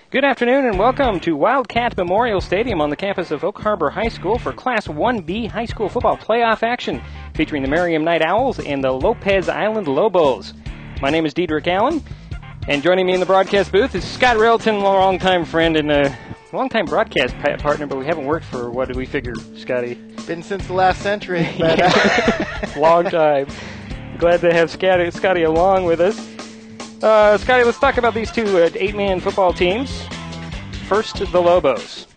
Good afternoon and welcome to Wildcat Memorial Stadium on the campus of Oak Harbor High School for Class 1B high school football playoff action featuring the Merriam Night Owls and the Lopez Island Lobos. My name is Dedrick, Allan, and joining me in the broadcast booth is Scott Railton, a longtime friend and a longtime broadcast partner, but we haven't worked for, what did we figure, Scotty? Been since the last century. But, long time. Glad to have Scotty along with us. Scotty, let's talk about these two eight-man football teams. First, the Lobos.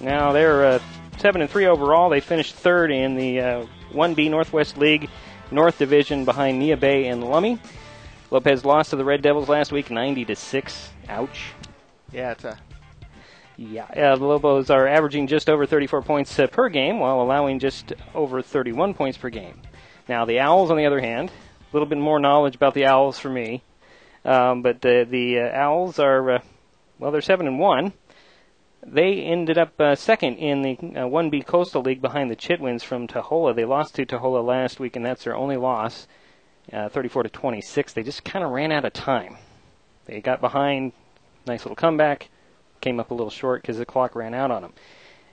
Now, they're 7-3 overall. They finished third in the 1B Northwest League North Division behind Nia Bay and Lummi. Lopez lost to the Red Devils last week, 90-6. Ouch. Yeah, the Lobos are averaging just over 34 points per game while allowing just over 31 points per game. Now, the Owls, on the other hand, a little bit more knowledge about the Owls for me. But the Owls are, they're 7-1. They ended up second in the 1B Coastal League behind the Chitwins from Taholah. They lost to Taholah last week, and that's their only loss, 34-26. They just kind of ran out of time. They got behind, nice little comeback, came up a little short because the clock ran out on them.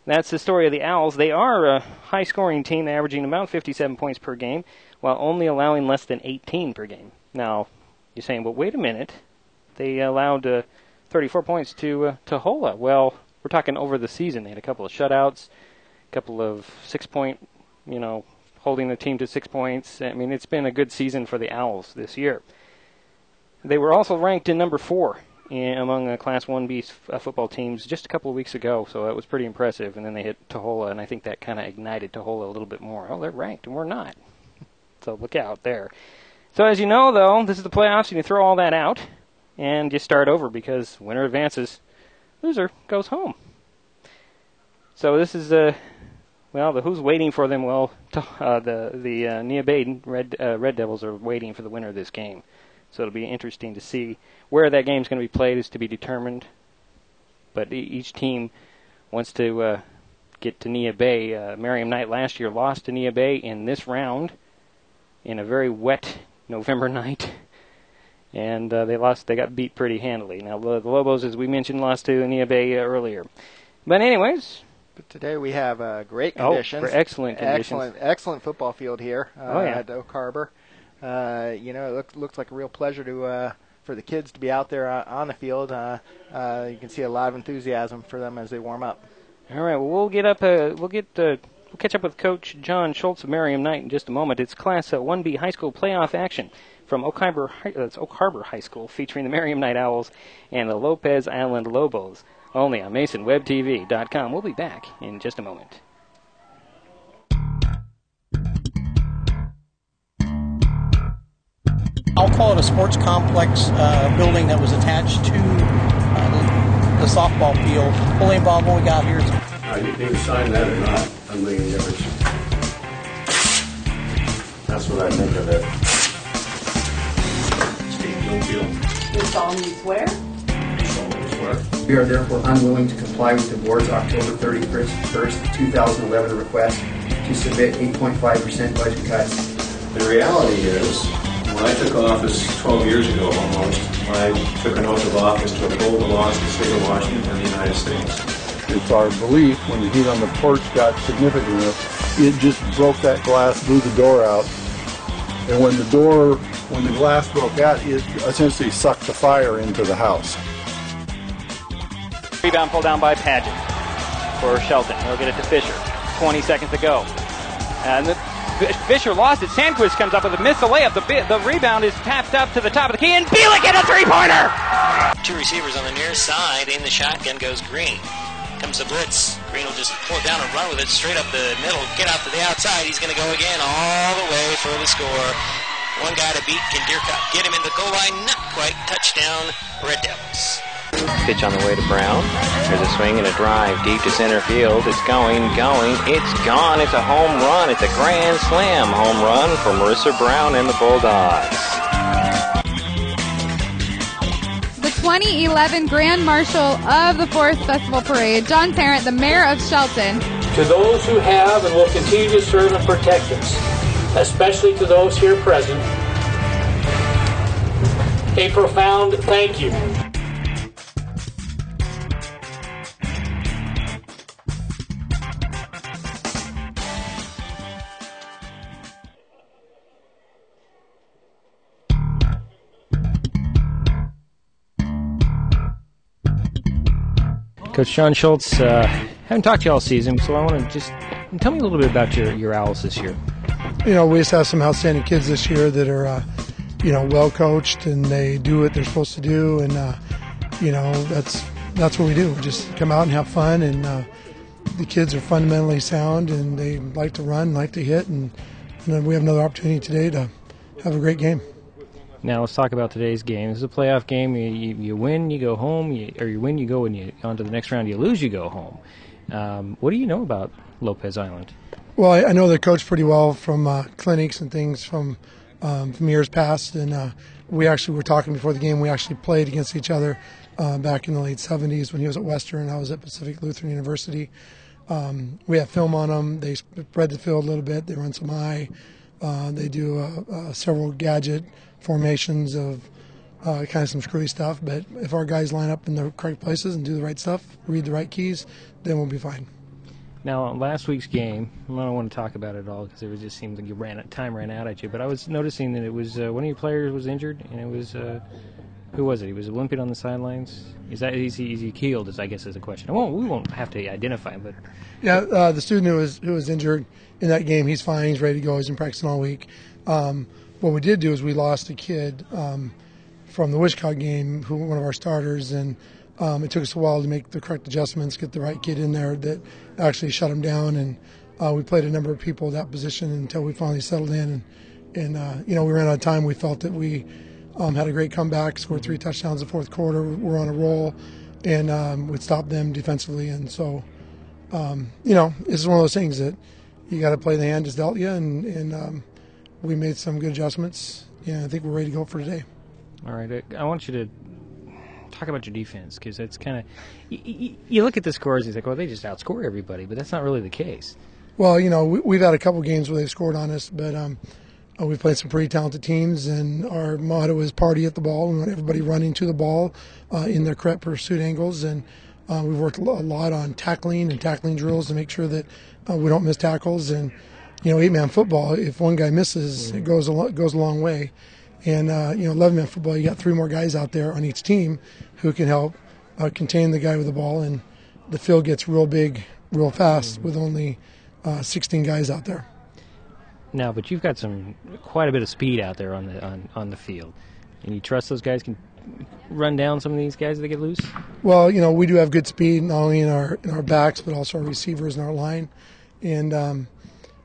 And that's the story of the Owls. They are a high-scoring team, averaging about 57 points per game, while only allowing less than 18 per game. Now, you're saying, well, wait a minute. They allowed 34 points to Taholah. Well, we're talking over the season. They had a couple of shutouts, a couple of 6-point, holding the team to 6 points. I mean, it's been a good season for the Owls this year. They were also ranked in number 4 among Class 1B football teams just a couple of weeks ago, so that was pretty impressive. And then they hit Taholah, and I think that kind of ignited Taholah a little bit more. Oh, they're ranked, and we're not. So look out there. So as you know, though, this is the playoffs, and you throw all that out, and you start over because winner advances, loser goes home. So this is, the who's waiting for them? Well, the Nia Bay Red Devils are waiting for the winner of this game. So it'll be interesting to see where that game's going to be played is to be determined. But each team wants to get to Nia Bay. Merriam Night last year lost to Nia Bay in this round in a very wet November night, and they got beat pretty handily. Now, the Lobos, as we mentioned, lost to Nia Bay earlier. But anyways. But today we have great conditions. Excellent conditions. Excellent football field here at Oak Harbor. It looks like a real pleasure for the kids to be out there on the field. You can see a lot of enthusiasm for them as they warm up. All right, well, we'll catch up with Coach John Schultz of Merriam Night in just a moment. It's Class 1B high school playoff action from Oak Harbor High School, featuring the Merriam Night Owls and the Lopez Island Lobos, only on MasonWebTV.com. We'll be back in just a moment. I'll call it a sports complex building that was attached to the softball field. Fully involved what we got here. You can sign that or not. Doesn't make any difference. That's what I think of it. Steve, no deal. You solemnly swear? Solemnly swear. We are therefore unwilling to comply with the board's October 31st, 2011 request to submit 8.5% budget cuts. The reality is, when I took office 12 years ago almost, I took an oath of office to uphold the laws of the state of Washington and the United States. It's our belief when the heat on the porch got significant enough, it just broke that glass, blew the door out. And when the glass broke out, it essentially sucked the fire into the house. Rebound pulled down by Paget for Shelton. He'll get it to Fisher. 20 seconds to go. And Fisher lost it. Sandquist comes up with a miss. The layup. The rebound is tapped up to the top of the key, and Bielik hit a three-pointer! Two receivers on the near side. In the shotgun goes Green. Comes the blitz. Green will just pull it down and run with it straight up the middle. Get out to the outside. He's going to go again all the way for the score. One guy to beat. Can Deercup get him in the goal line? Not quite. Touchdown, Red Devils. Pitch on the way to Brown. There's a swing and a drive deep to center field. It's going. It's gone. It's a home run. It's a grand slam home run for Marissa Brown and the Bulldogs. 2011 Grand Marshal of the 4th Festival Parade, John Parent, the Mayor of Shelton. To those who have and will continue to serve and protect us, especially to those here present, a profound thank you. Coach John Schultz, haven't talked to you all season, so I want to just tell me a little bit about your Owls this year. We just have some outstanding kids this year that are, well coached, and they do what they're supposed to do, and that's what we do. We just come out and have fun, and the kids are fundamentally sound, and they like to run, like to hit, and we have another opportunity today to have a great game. Now let's talk about today's game. This is a playoff game. You win, you go home, or you win, you go on to the next round. You lose, you go home. What do you know about Lopez Island? Well, I know they're coached pretty well from clinics and things from years past, and we actually were talking before the game. We actually played against each other back in the late 70s when he was at Western and I was at Pacific Lutheran University. We have film on them. They spread the field a little bit. They run some eye. They do several gadget formations of kind of some screwy stuff, but if our guys line up in the correct places and do the right stuff, read the right keys, then we'll be fine. Now, last week's game, I don't want to talk about it at all because it just seemed like time ran out at you, but I was noticing that it was one of your players was injured, and it was, who was it? He was limping on the sidelines. Is he keeled, I guess is the question. We won't have to identify him, but... Yeah, the student who was injured in that game, he's fine, he's ready to go, he's been practicing all week. What we did do is we lost a kid from the Wichita game, one of our starters, and it took us a while to make the correct adjustments, get the right kid in there that actually shut him down, and we played a number of people at that position until we finally settled in, and we ran out of time. We felt that we had a great comeback, scored 3 touchdowns in the fourth quarter. We're on a roll, and we stopped them defensively, and so this is one of those things that you got to play the hand that's dealt you, and we made some good adjustments. I think we're ready to go for today. All right, I want you to talk about your defense, because that's kind of you look at the scores, you think, well, they just outscore everybody, but that's not really the case. Well, we've had a couple games where they've scored on us, but we've played some pretty talented teams, and our motto is party at the ball. We want everybody running to the ball in their correct pursuit angles, and we've worked a lot on tackling and tackling drills to make sure that we don't miss tackles. And 8-man football, if one guy misses, it goes a long way. And 11-man football, you got 3 more guys out there on each team who can help contain the guy with the ball, and the field gets real big real fast with only 16 guys out there. Now, but you've got quite a bit of speed out there on the field, and you trust those guys can run down some of these guys that get loose? Well, we do have good speed not only in our backs but also our receivers and our line, and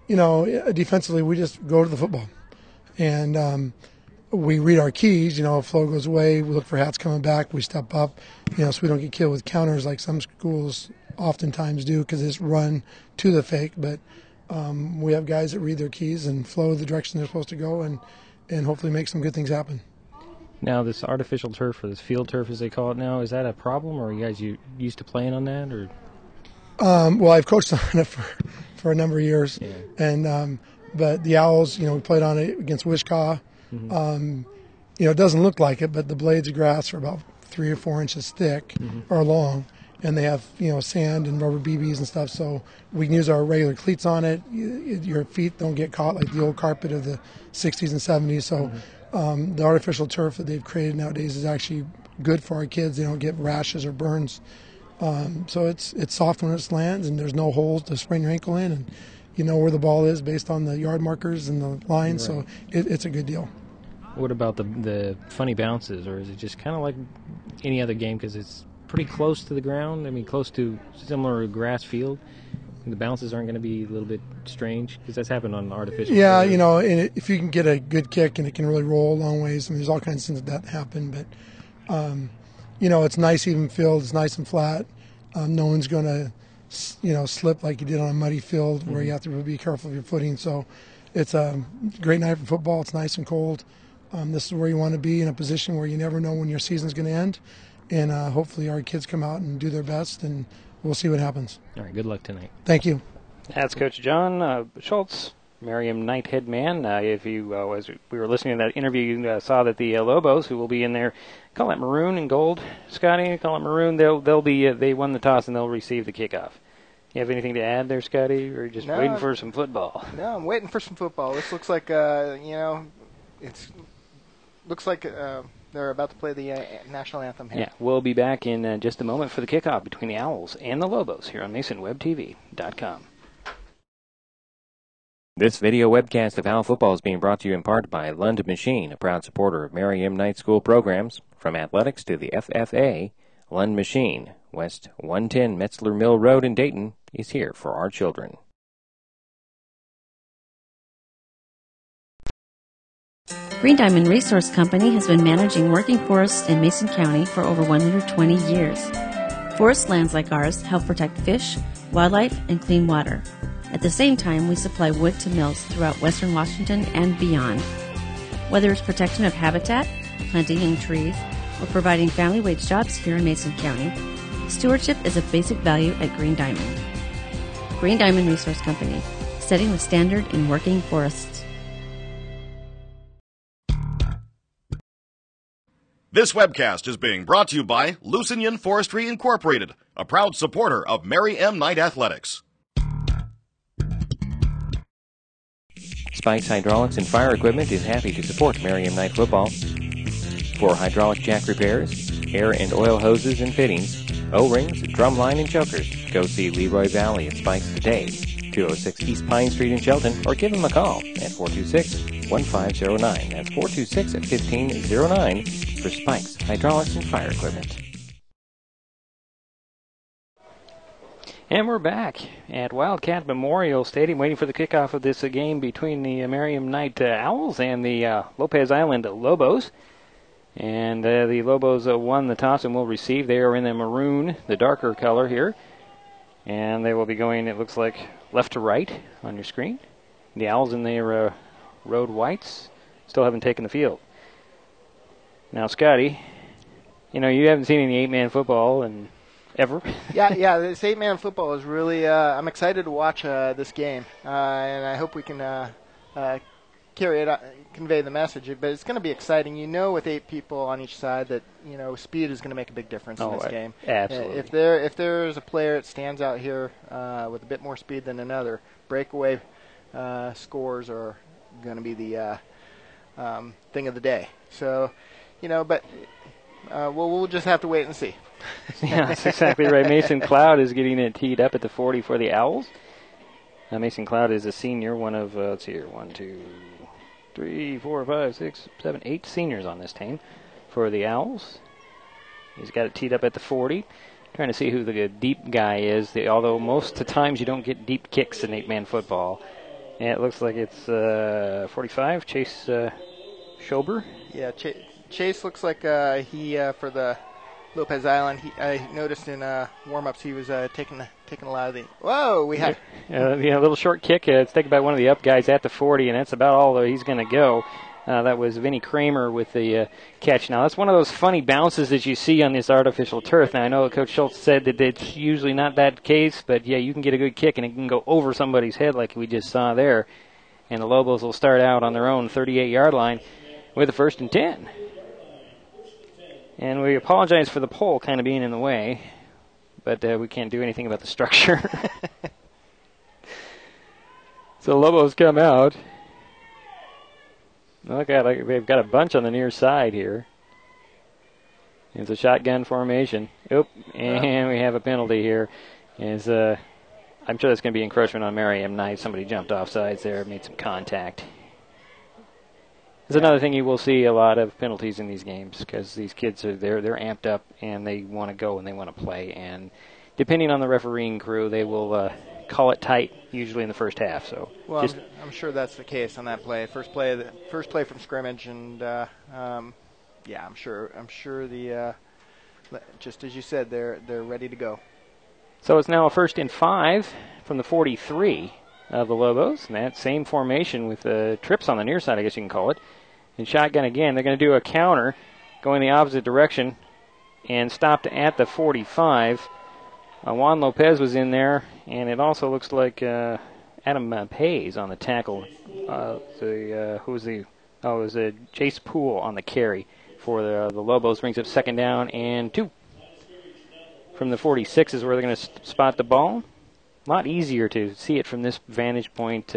defensively we just go to the football, and we read our keys. If flow goes away, we look for hats coming back. We step up, so we don't get killed with counters like some schools oftentimes do because it's run to the fake. But we have guys that read their keys and flow the direction they're supposed to go, and hopefully make some good things happen. Now, this artificial turf, or this field turf as they call it now, is that a problem, or are you guys used to playing on that? Or well, I've coached on it for a number of years, yeah. And but the Owls, we played on it against Wichita. Mm-hmm. It doesn't look like it, but the blades of grass are about 3 or 4 inches thick or long, and they have sand and rubber BBs and stuff. So we can use our regular cleats on it. Your feet don't get caught like the old carpet of the 60s and 70s. So the artificial turf that they've created nowadays is actually good for our kids. They don't get rashes or burns. So it's soft when it lands, and there's no holes to sprain your ankle in, and you know where the ball is based on the yard markers and the lines. Right. So it's a good deal. What about the funny bounces, or is it just kind of like any other game because it's pretty close to the ground? I mean, close to similar grass field. The bounces aren't going to be a little bit strange because that's happened on artificial. Yeah, and if you can get a good kick and it can really roll a long ways, there's all kinds of things that happen. But it's nice even field. It's nice and flat. No one's going to slip like you did on a muddy field where you have to be careful of your footing. So it's a great night for football. It's nice and cold. This is where you want to be, in a position where you never know when your season's going to end. And hopefully our kids come out and do their best, and we'll see what happens. All right, good luck tonight. Thank you. That's Coach John Schultz, Merriam Knighthead man. If you, as we were listening to that interview, you saw that the Lobos, who will be in there, call that maroon and gold, Scotty, call it maroon, they'll be, they won the toss and they'll receive the kickoff. You have anything to add there, Scotty, or just waiting for some football? No, I'm waiting for some football. This looks like, looks like they're about to play the national anthem here. Yeah, we'll be back in just a moment for the kickoff between the Owls and the Lobos here on MasonWebTV.com. This video webcast of Owl Football is being brought to you in part by Lund Machine, a proud supporter of Mary M. Knight School programs. From athletics to the FFA, Lund Machine, West 110 Metzler Mill Road in Dayton, is here for our children. Green Diamond Resource Company has been managing working forests in Mason County for over 120 years. Forest lands like ours help protect fish, wildlife, and clean water. At the same time, we supply wood to mills throughout western Washington and beyond. Whether it's protection of habitat, planting young trees, or providing family wage jobs here in Mason County, stewardship is a basic value at Green Diamond. Green Diamond Resource Company, setting the standard in working forests. This webcast is being brought to you by Lusignan Forestry Incorporated, a proud supporter of Mary M. Knight Athletics. Spikes Hydraulics and Fire Equipment is happy to support Mary M. Knight Football. For hydraulic jack repairs, air and oil hoses and fittings, O-rings, drumline, and chokers, go see Leroy Valley at Spikes today, 206 East Pine Street in Shelton, or give them a call at 426-1509. That's 426-1509 for Spikes Hydraulics and Fire Equipment. And we're back at Wildcat Memorial Stadium waiting for the kickoff of this game between the Mary M. Knight Owls and the Lopez Island Lobos. And the Lobos won the toss and will receive. They are in the maroon, the darker color here. And they will be going, it looks like, left to right on your screen. The Owls in their road whites still haven't taken the field. Now, Scotty, you know, you haven't seen any 8-man football and ever. Yeah, this 8-man football is really, I'm excited to watch this game, and I hope we can carry it, convey the message, but it's going to be exciting. You know, with 8 people on each side that, you know, speed is going to make a big difference in this game. Absolutely. If there's a player that stands out here with a bit more speed than another, breakaway scores are going to be the thing of the day. So, you know, but we'll just have to wait and see. Yeah, that's exactly right. Mason Cloud is getting it teed up at the 40 for the Owls. Mason Cloud is a senior, one of, let's see here, 1, 2, 3, 4, 5, 6, 7, 8 seniors on this team for the Owls. He's got it teed up at the 40. Trying to see who the deep guy is, although most of the times you don't get deep kicks in 8-man football. And it looks like it's 45, Chase Schober. Yeah, Chase looks like he, for the Lopez Island, I noticed in warm-ups he was taking a lot of the... Whoa, we have... a little short kick. It's taken by one of the up guys at the 40, and that's about all that he's going to go. That was Vinnie Kramer with the catch. Now, that's one of those funny bounces that you see on this artificial turf. Now, I know Coach Schultz said that it's usually not that case, but, yeah, you can get a good kick, and it can go over somebody's head like we just saw there. And the Lobos will start out on their own 38-yard line with a 1st and 10. And we apologize for the pole kind of being in the way, but we can't do anything about the structure. So the Lobos come out. Look at it, they've got a bunch on the near side here. It's a shotgun formation. Oop, and we have a penalty here. I'm sure that's going to be encroachment on Mary M. Knight. Somebody jumped off sides there, made some contact. There's another thing you will see a lot of penalties in these games because these kids are they're amped up and they want to go and they want to play. And depending on the refereeing crew, they will call it tight usually in the first half. So, well, I'm sure that's the case on that play. First play from scrimmage, and yeah, I'm sure the just as you said, they're ready to go. So it's now a 1st and 5 from the 43 of the Lobos, and that same formation with trips on the near side, I guess you can call it. And shotgun again. They're going to do a counter going the opposite direction and stopped at the 45. Juan Lopez was in there, and it also looks like Adam Pays on the tackle. It was Jace Poole on the carry for the Lobos. Brings up 2nd down and 2. From the 46 is where they're going to spot the ball. A lot easier to see it from this vantage point.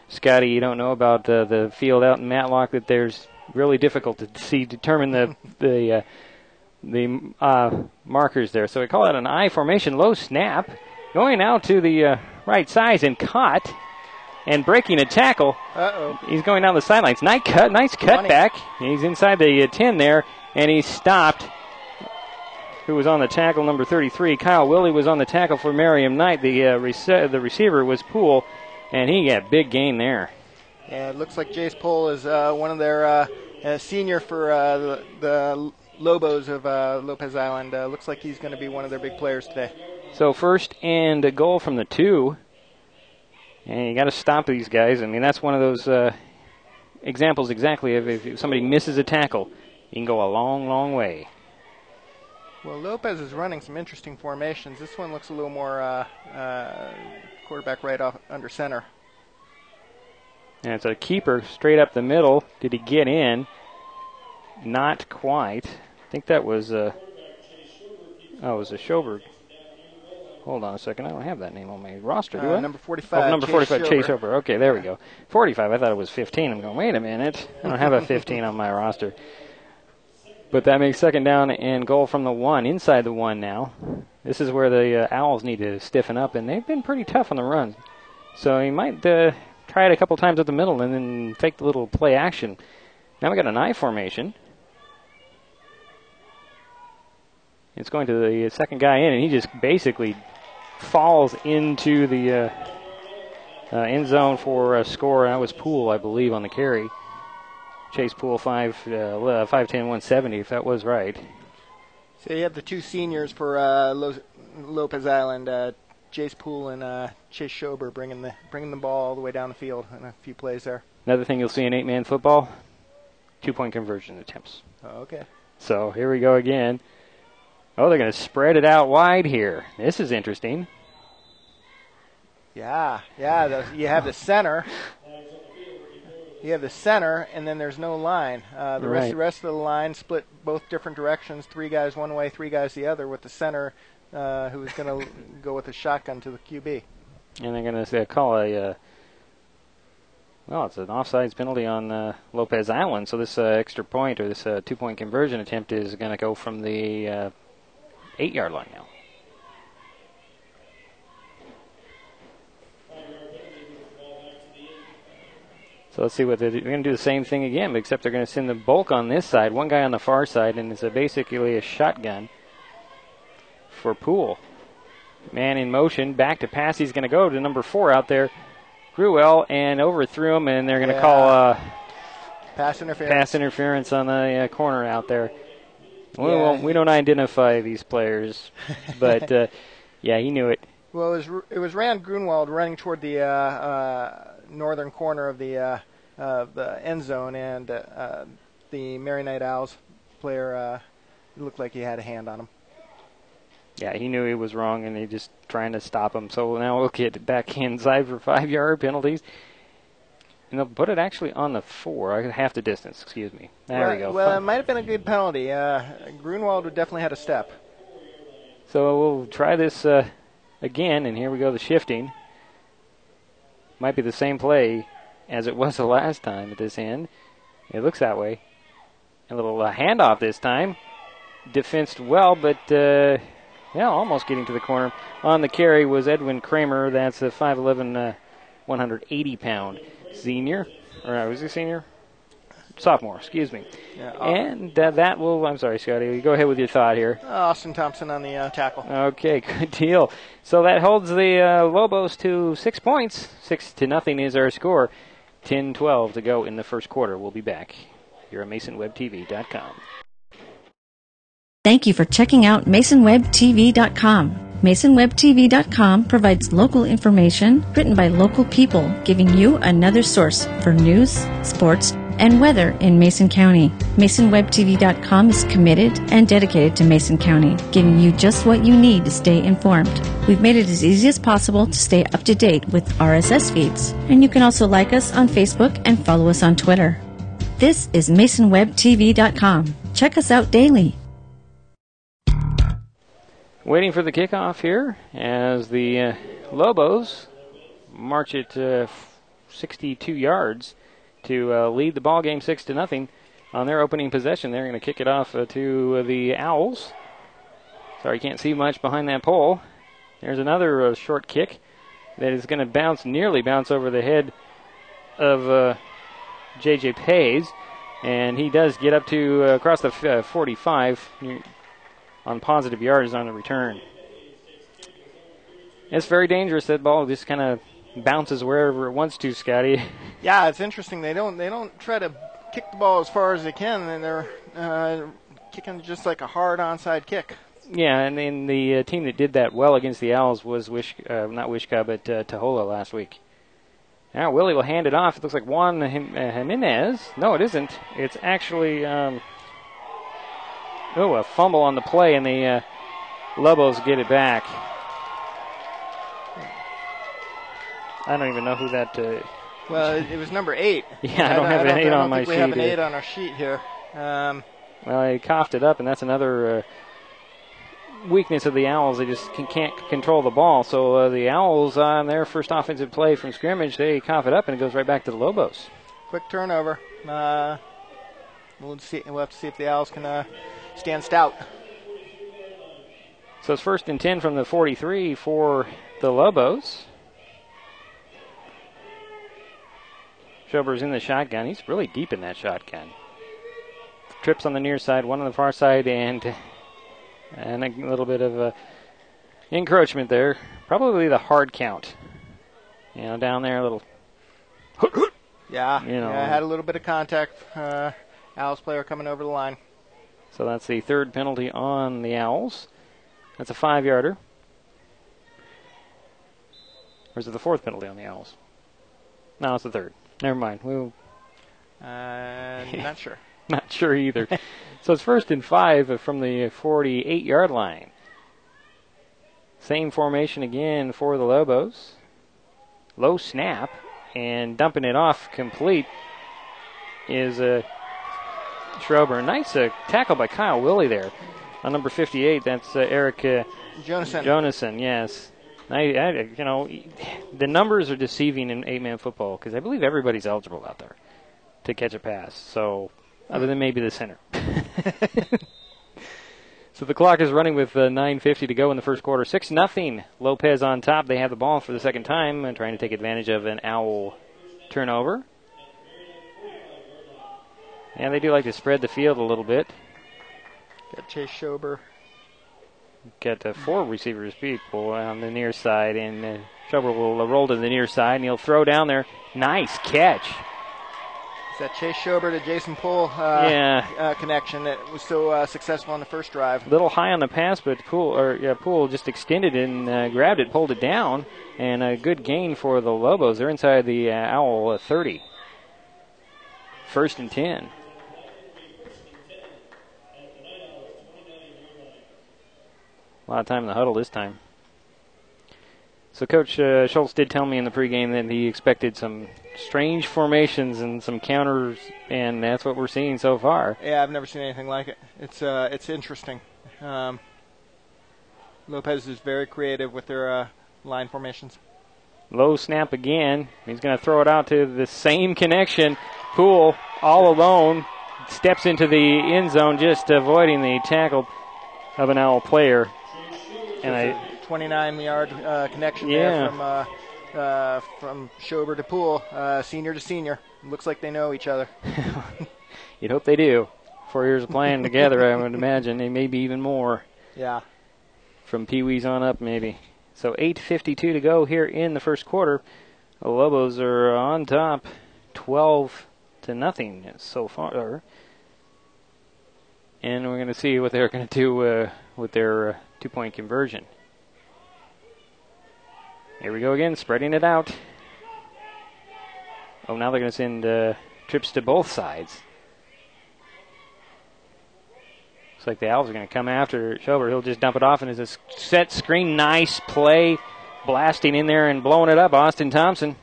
Scotty, you don't know about the field out in Matlock, that there's really difficult to determine the markers there. So we call it an I formation. Low snap. Going out to the right side and caught. And breaking a tackle. Uh-oh. He's going down the sidelines. Nice cut back. He's inside the 10 there, and he stopped. Who was on the tackle, number 33. Kyle Willie was on the tackle for Merriam Knight. The receiver was Poole, and he got big gain there. Yeah, it looks like Jace Poole is one of their senior for the Lobos of Lopez Island. Looks like he's going to be one of their big players today. So first and a goal from the 2. And you got to stop these guys. I mean, that's one of those examples exactly of if somebody misses a tackle, you can go a long, long way. Well, Lopez is running some interesting formations. This one looks a little more quarterback right off under center. And it's a keeper straight up the middle. Did he get in? Not quite. I think that was it was a Schoberg. Hold on a second. I don't have that name on my roster, do I? Number 45. Oh, number 45, Chase Schober. Okay, there we go. 45. I thought it was 15. I'm going, wait a minute. I don't have a 15 on my roster. But that makes second down and goal from the 1, inside the 1 now. This is where the Owls need to stiffen up, and they've been pretty tough on the run. So he might try it a couple times at the middle and then fake the little play action. Now we got an I formation. It's going to the second guy in, and he just basically falls into the end zone for a score. That was Poole, I believe, on the carry. Chase Poole, 5'10", 170, if that was right. So you have the 2 seniors for Lopez Island, Jace Poole and Chase Schober bringing the ball all the way down the field in a few plays there. Another thing you'll see in 8-man football, 2-point conversion attempts. Oh, okay. So here we go again. Oh, they're going to spread it out wide here. This is interesting. Yeah. You have the center. You have the center, and then there's no line. The rest of the line split both different directions. 3 guys one way, 3 guys the other, with the center who is going to go with a shotgun to the QB. And they're going to call it's an offsides penalty on Lopez Island. So this extra point or this 2-point conversion attempt is going to go from the 8-yard line now. So let's see what they're going to do. The same thing again, except they're going to send the bulk on this side, one guy on the far side, and it's basically a shotgun for Poole. Man in motion, back to pass. He's going to go to number 4 out there, Gruel, and overthrew him, and they're going to call pass interference on the corner out there. Well, we don't identify these players, but he knew it. Well, it was Rand Grunwald running toward the northern corner of the end zone, and the Merry Knight Owls player looked like he had a hand on him. Yeah, he knew he was wrong, and he just trying to stop him. So now we'll get back inside for 5-yard penalties. And they'll put it actually on the 4, half the distance, excuse me. There we go. Well, it might have been a good penalty. Grunwald would definitely had a step. So we'll try this again, and here we go, the shifting. Might be the same play as it was the last time at this end. It looks that way. A little handoff this time. Defensed well, but almost getting to the corner. On the carry was Edwin Kramer. That's a 5'11", 180-pound senior. Or was he senior? Sophomore, excuse me. Yeah, and that will, I'm sorry, Scotty, go ahead with your thought here. Austin Thompson on the tackle. Okay, good deal. So that holds the Lobos to 6 points. 6-0 is our score. 10-12 to go in the first quarter. We'll be back here at MasonWebTV.com. Thank you for checking out MasonWebTV.com. MasonWebTV.com provides local information written by local people, giving you another source for news, sports, and weather in Mason County. MasonWebTV.com is committed and dedicated to Mason County, giving you just what you need to stay informed. We've made it as easy as possible to stay up to date with RSS feeds, and you can also like us on Facebook and follow us on Twitter. This is MasonWebTV.com. Check us out daily. Waiting for the kickoff here as the Lobos march it 62 yards to lead the ball game 6-0. on their opening possession. They're going to kick it off to the Owls. Sorry, can't see much behind that pole. There's another short kick that is going to nearly bounce over the head of J.J. Pays. And he does get up to across the 45 on positive yards on the return. It's very dangerous. That ball just kind of bounces wherever it wants to, Scotty. Yeah, it's interesting. They don't try to kick the ball as far as they can, and they're kicking just like a hard onside kick. Yeah, and then the team that did that well against the Owls was not Wishka, but Tahola last week. Now Willie will hand it off. It looks like Juan Jimenez. No, it isn't. It's actually a fumble on the play, and the Lobos get it back. I don't even know who that. Well, it was number 8. Yeah, I don't have an 8 on my sheet. We have an 8 on our sheet here. Well, he coughed it up, and that's another weakness of the Owls. They just can't control the ball. So the Owls, on their first offensive play from scrimmage, they cough it up, and it goes right back to the Lobos. Quick turnover. We'll have to see if the Owls can stand stout. So it's 1st and 10 from the 43 for the Lobos. Schober's in the shotgun. He's really deep in that shotgun. Trips on the near side, one on the far side, and a little bit of encroachment there. Probably the hard count. Down there a little. Yeah, I had a little bit of contact. Owls player coming over the line. So that's the 3rd penalty on the Owls. That's a 5-yarder. Or is it the 4th penalty on the Owls? No, it's the 3rd. Never mind. Not sure. Not sure either. So it's 1st and 5 from the 48-yard line. Same formation again for the Lobos. Low snap, and dumping it off complete is Schrober. Nice tackle by Kyle Willie there. On number 58, that's Eric Jonason, yes. The numbers are deceiving in 8-man football because I believe everybody's eligible out there to catch a pass. So, other than maybe the center. So the clock is running with 9:50 to go in the first quarter. 6-0. Lopez on top. They have the ball for the second time and trying to take advantage of an Owl turnover. And they do like to spread the field a little bit. Got Chase Schober. Got 4 receivers people on the near side, and Schober will roll to the near side, and he'll throw down there. Nice catch. It's that Chase Schober to Jason Poole connection that was so successful on the first drive. A little high on the pass, but Poole just extended and grabbed it, pulled it down, and a good gain for the Lobos. They're inside the Owl 30. 1st and 10. A lot of time in the huddle this time. So Coach Schultz did tell me in the pregame that he expected some strange formations and some counters, and that's what we're seeing so far. Yeah, I've never seen anything like it. It's interesting. Lopez is very creative with their line formations. Low snap again. He's going to throw it out to the same connection. Poole, all alone, steps into the end zone, just avoiding the tackle of an Owl player. And a 29-yard connection there from Schober to Poole, senior to senior. Looks like they know each other. You'd hope they do. 4 years of playing together, I would imagine. They may be even more. Yeah. From Pee-wees on up, maybe. So 8:52 to go here in the first quarter. The Lobos are on top, 12-0 so far. And we're going to see what they're going to do with their two-point conversion. Here we go again, spreading it out. Oh, now they're going to send trips to both sides. Looks like the Owls are going to come after Schober. He'll just dump it off, and it's a set screen. Nice play, blasting in there and blowing it up. Austin Thompson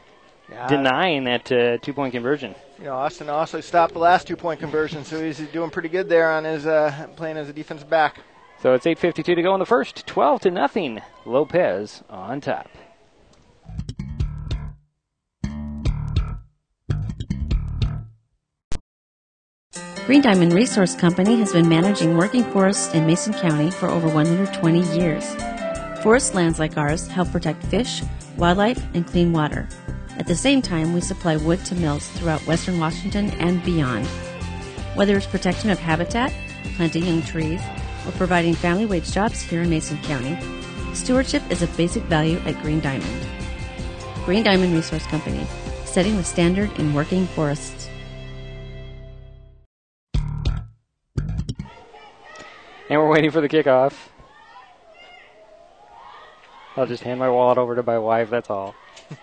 denying that two-point conversion. Austin also stopped the last two-point conversion, so he's doing pretty good there on his playing as a defensive back. So it's 8:52 to go in the first. 12-0. Lopez on top. Green Diamond Resource Company has been managing working forests in Mason County for over 120 years. Forest lands like ours help protect fish, wildlife, and clean water. At the same time, we supply wood to mills throughout western Washington and beyond. Whether it's protection of habitat, planting young trees, or providing family wage jobs here in Mason County, stewardship is a basic value at Green Diamond. Green Diamond Resource Company, setting the standard in working forests. And we're waiting for the kickoff. I'll just hand my wallet over to my wife, that's all.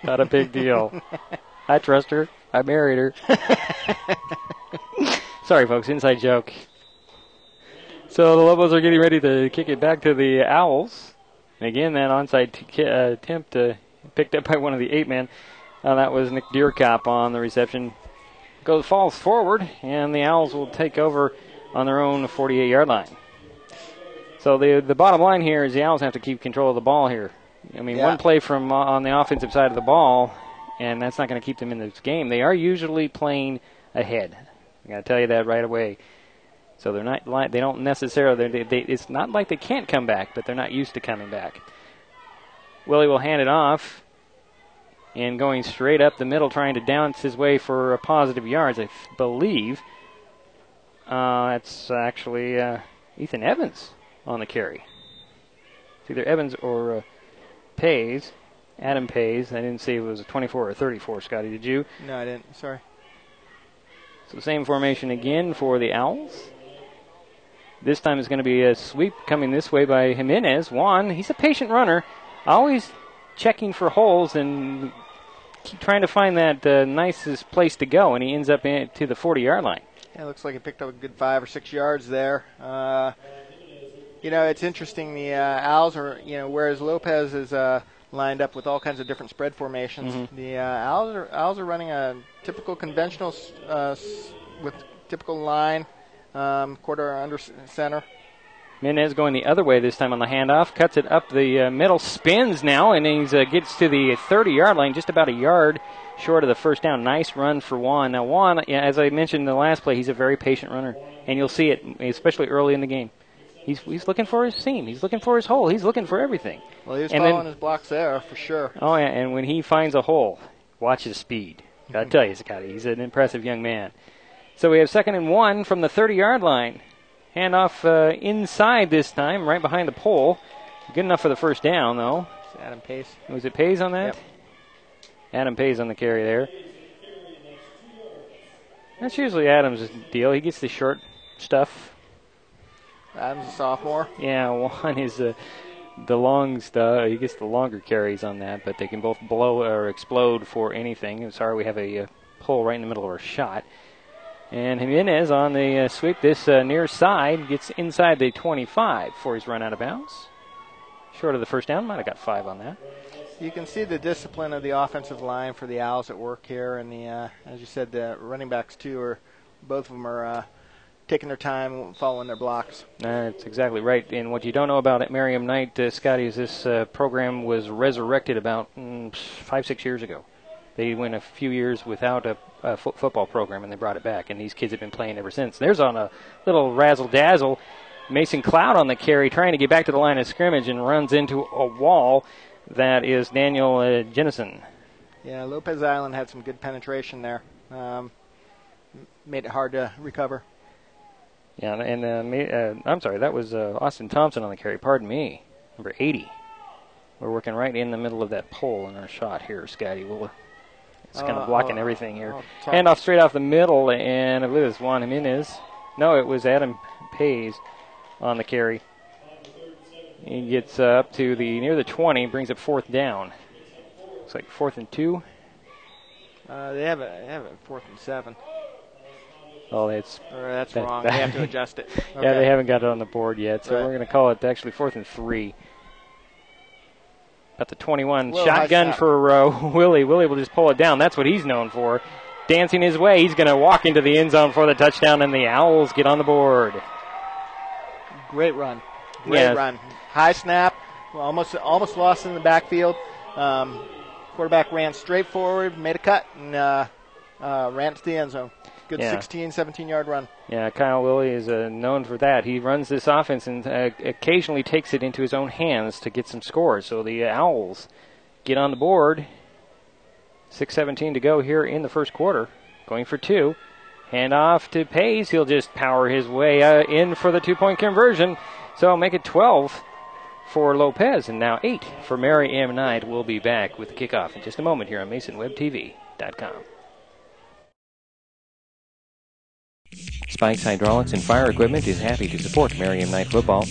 Not a big deal. I trust her. I married her. Sorry, folks, inside joke. So the Lobos are getting ready to kick it back to the Owls. And again, that onside attempt picked up by one of the 8-men. That was Nick Deerkop on the reception. Falls forward, and the Owls will take over on their own 48-yard line. So the bottom line here is the Owls have to keep control of the ball here. I mean, one play from on the offensive side of the ball, and that's not going to keep them in this game. They are usually playing ahead. I got to tell you that right away. So they're not. They don't necessarily. It's not like they can't come back, but they're not used to coming back. Willie will hand it off, and going straight up the middle, trying to dance his way for a positive yards, I believe. It's actually Ethan Evans on the carry. It's either Evans or Pays. Adam Pays. I didn't see if it was a 24 or 34, Scotty. Did you? No, I didn't. Sorry. So same formation again for the Owls. This time it's going to be a sweep coming this way by Jimenez. Juan, he's a patient runner, always checking for holes and trying to find that nicest place to go, and he ends up to the 40-yard line. Yeah, it looks like he picked up a good 5 or 6 yards there. It's interesting. The Owls are, whereas Lopez is lined up with all kinds of different spread formations, the Owls are running a typical conventional with typical line, quarter under center. Jimenez going the other way this time on the handoff, cuts it up the middle, spins now, and he gets to the 30-yard line, just about a yard short of the first down. Nice run for Juan. Now, Juan, as I mentioned in the last play, he's a very patient runner, and you'll see it, especially early in the game. He's looking for his seam. He's looking for his hole. He's looking for everything. Well, he was following his blocks there, for sure. Oh, yeah, and when he finds a hole, watch his speed. Got to tell you, Scotty, he's an impressive young man. So we have 2nd and 1 from the 30-yard line. Handoff inside this time, right behind the pole. Good enough for the first down, though. It's Adam Pace. Was it Pace on that? Yep. Adam Pace on the carry there. That's usually Adam's deal. He gets the short stuff. Adam's a sophomore. Yeah, one is the long stuff. He gets the longer carries on that, but they can both blow or explode for anything. I'm sorry we have a pole right in the middle of our shot. And Jimenez on the sweep this near side gets inside the 25 before he's run out of bounds. Short of the first down. Might have got 5 on that. You can see the discipline of the offensive line for the Owls at work here. And, as you said, the running backs, too, both of them are taking their time following their blocks. That's exactly right. And what you don't know about Merriam Knight, Scotty, is this program was resurrected about 5-6 years ago. They went a few years without a football program, and they brought it back, and these kids have been playing ever since. There's on a little razzle-dazzle. Mason Cloud on the carry, trying to get back to the line of scrimmage, and runs into a wall. That is Daniel Jennison. Yeah, Lopez Island had some good penetration there. Made it hard to recover. Yeah, and I'm sorry, that was Austin Thompson on the carry. Pardon me, number 80. We're working right in the middle of that pole in our shot here, Scotty. It's kind of blocking everything here. Handoff straight off the middle, and I believe it's Juan Jimenez. No, it was Adam Pays on the carry. He gets up to near the 20, brings up 4th down. Looks like 4th and 2. They have it 4th and 7. Oh, that's wrong. They have to adjust it. Okay. Yeah, they haven't got it on the board yet, so we're going to call it actually 4th and 3. At the 21, shotgun for Willie. Willie will just pull it down. That's what he's known for. Dancing his way. He's going to walk into the end zone for the touchdown, and the Owls get on the board. Great run. Great run. High snap. Almost lost in the backfield. Quarterback ran straight forward, made a cut, and ran to the end zone. Good 16, 17-yard run. Yeah, Kyle Willie is known for that. He runs this offense and occasionally takes it into his own hands to get some scores. So the Owls get on the board. 6:17 to go here in the first quarter. Going for 2. Hand off to Pace. He'll just power his way in for the 2-point conversion. So make it 12 for Lopez, and now 8 for Mary M. Knight. We'll be back with the kickoff in just a moment here on MasonWebTV.com. Spikes Hydraulics and Fire Equipment is happy to support Mary M. Knight football.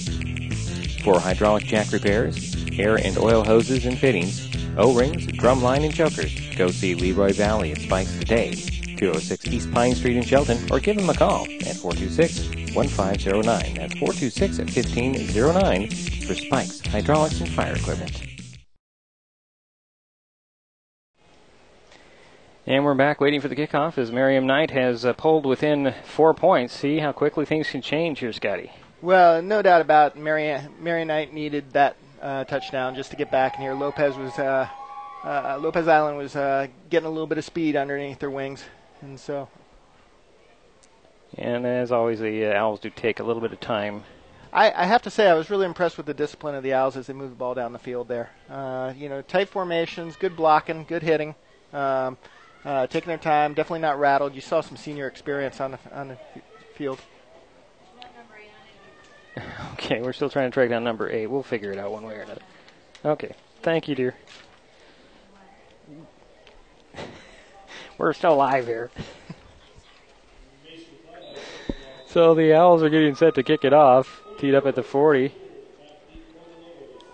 For hydraulic jack repairs, air and oil hoses and fittings, O-rings, drumline, and chokers, go see Leroy Valley at Spikes today. 206 East Pine Street in Shelton, or give them a call at 426-1509. That's 426-1509 for Spikes Hydraulics and Fire Equipment. And we're back waiting for the kickoff as Mary M. Knight has pulled within 4 points. See how quickly things can change here, Scotty. Well, no doubt about it. Mary Knight needed that touchdown just to get back in here. Lopez Island was getting a little bit of speed underneath their wings, and so. And as always, the Owls do take a little bit of time. I have to say I was really impressed with the discipline of the Owls as they moved the ball down the field there. Tight formations, good blocking, good hitting, taking their time, definitely not rattled. You saw some senior experience on the field. Okay, we're still trying to track down number 8. We'll figure it out one way or another. Okay, thank you, dear. We're still live here. So the Owls are getting set to kick it off. Teed up at the 40.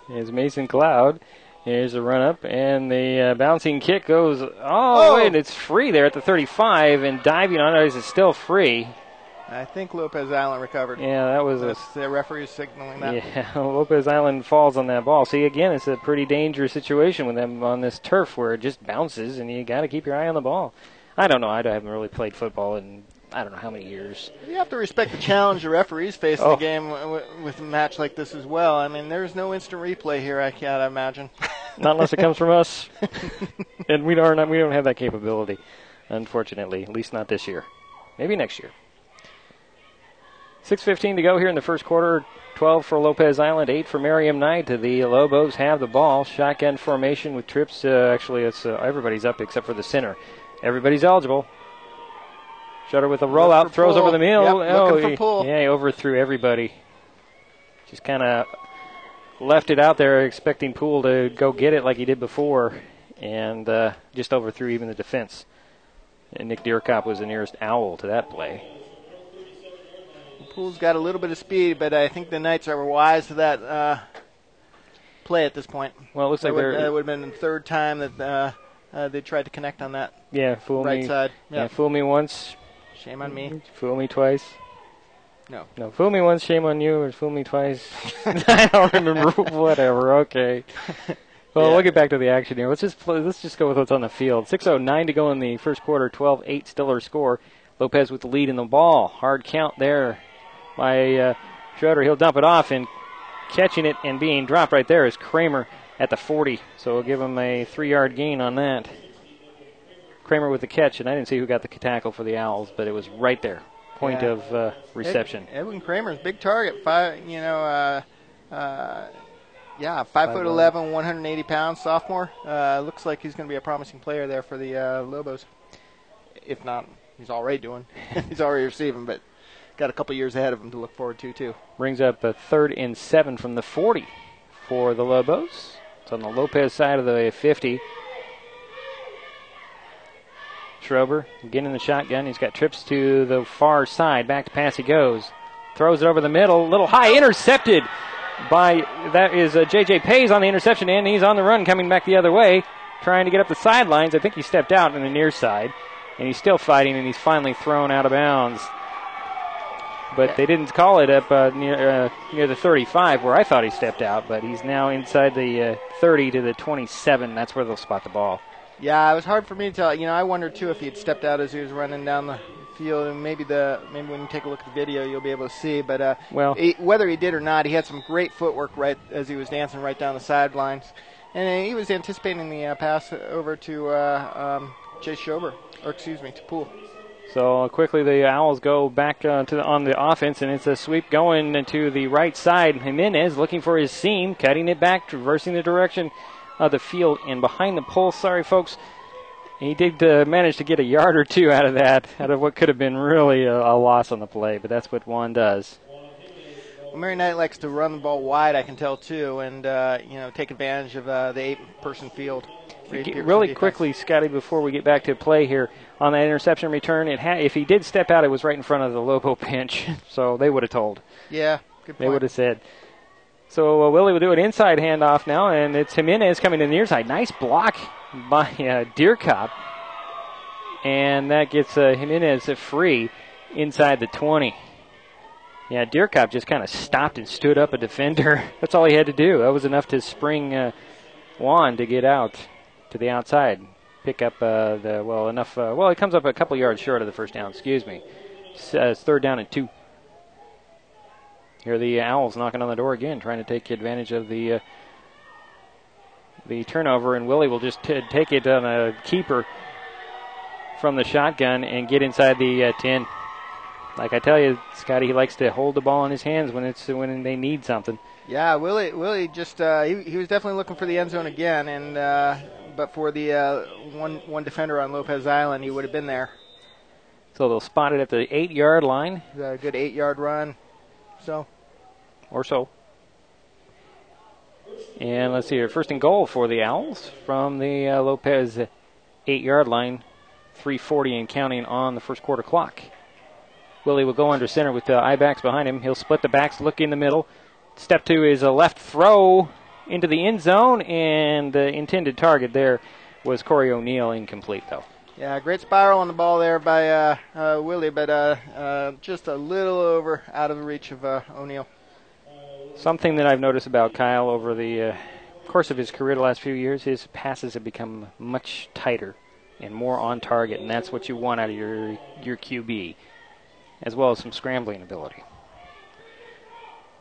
Here's Mason Cloud. Here's a run-up, and the bouncing kick goes all the way, and it's free there at the 35, and diving on it is still free. I think Lopez Island recovered. Yeah, that was the referee signaling that. Yeah, Lopez Island falls on that ball. See, again, it's a pretty dangerous situation with them on this turf where it just bounces, and you got to keep your eye on the ball. I don't know. I haven't really played football in I don't know how many years. You have to respect the challenge the referees face in the game with a match like this as well. I mean, there's no instant replay here, I can't imagine. Not unless it comes from us. And we don't have that capability, unfortunately, at least not this year. Maybe next year. 6:15 to go here in the first quarter. 12 for Lopez Island, 8 for Mary M. Knight. The Lobos have the ball. Shotgun formation with trips. Actually, it's everybody's up except for the center. Everybody's eligible. Shutter with a rollout, throws over the middle. Looking for pull. He overthrew everybody. Just kind of left it out there, expecting Poole to go get it like he did before, and just overthrew even the defense. And Nick Deerkop was the nearest Owl to that play. Poole's got a little bit of speed, but I think the Knights are wise to that play at this point. Well, it looks like it would have been the third time that they tried to connect on that. Yeah, fool right me. Side. Yeah, fool me once. Shame on me. Fool me twice. No, fool me once, shame on you, or fool me twice. I don't remember. Whatever. Okay. Well, we'll get back to the action here. Let's just go with what's on the field. 6:09 to go in the first quarter. 12-8 still our score. Lopez with the lead in the ball. Hard count there by Schroeder. He'll dump it off, and catching it and being dropped right there is Kramer at the 40. So we'll give him a 3-yard gain on that. Kramer with the catch, and I didn't see who got the tackle for the Owls, but it was right there. Point of reception. Edwin Kramer's big target. 5'11", 180 pounds, sophomore. Looks like he's going to be a promising player there for the Lobos. If not, he's already doing. He's already receiving, but got a couple years ahead of him to look forward to, too. Brings up a 3rd and 7 from the 40 for the Lobos. It's on the Lopez side of the 50. Schroeder getting the shotgun. He's got trips to the far side. Back to pass he goes. Throws it over the middle. Little high. Intercepted by, that is J.J. Pays on the interception end. He's on the run coming back the other way, trying to get up the sidelines. I think he stepped out on the near side, and he's still fighting, and he's finally thrown out of bounds. But they didn't call it up near the 35 where I thought he stepped out, but he's now inside the 30 to the 27. That's where they'll spot the ball. Yeah, it was hard for me to tell. I wondered, too, if he had stepped out as he was running down the field. And maybe when you take a look at the video, you'll be able to see. But whether he did or not, he had some great footwork right as he was dancing right down the sidelines. And he was anticipating the pass over to Chase Schober, to Poole. So quickly the Owls go back on the offense, and it's a sweep going to the right side. Jimenez looking for his seam, cutting it back, traversing the direction of the field, and behind the pole. Sorry, folks. He did manage to get a yard or two out of that, out of what could have been really a loss on the play, but that's what Juan does. Well, Mary Knight likes to run the ball wide, I can tell, too, and take advantage of the 8-person field. Really quickly, Scotty, before we get back to play here, on that interception return, if he did step out, it was right in front of the Lobo bench, so they would have told. Yeah, good point. They would have said. So Willie will do an inside handoff now, and it's Jimenez coming to the near side. Nice block by Deerkop, and that gets Jimenez free inside the 20. Yeah, Deerkop just kind of stopped and stood up a defender. That's all he had to do. That was enough to spring Juan to get out to the outside. Pick up it comes up a couple yards short of the first down, excuse me. It's 3rd down and 2. Here are the Owls knocking on the door again, trying to take advantage of the turnover, and Willie will just take it on a keeper from the shotgun and get inside the 10. Like I tell you, Scotty, he likes to hold the ball in his hands when they need something. Yeah, Willie just he was definitely looking for the end zone again, and but for the one defender on Lopez Island, he would have been there. So they'll spot it at the 8-yard line. A good 8-yard run. Or so. And let's see here. 1st and goal for the Owls from the Lopez 8-yard line. 3:40 and counting on the first quarter clock. Willie will go under center with the I-backs behind him. He'll split the backs, look in the middle. Step to his left throw into the end zone, and the intended target there was Corey O'Neill, incomplete though. Yeah, great spiral on the ball there by Willie, but just a little over out of the reach of O'Neill. Something that I've noticed about Kyle over the course of his career the last few years, his passes have become much tighter and more on target, and that's what you want out of your QB, as well as some scrambling ability.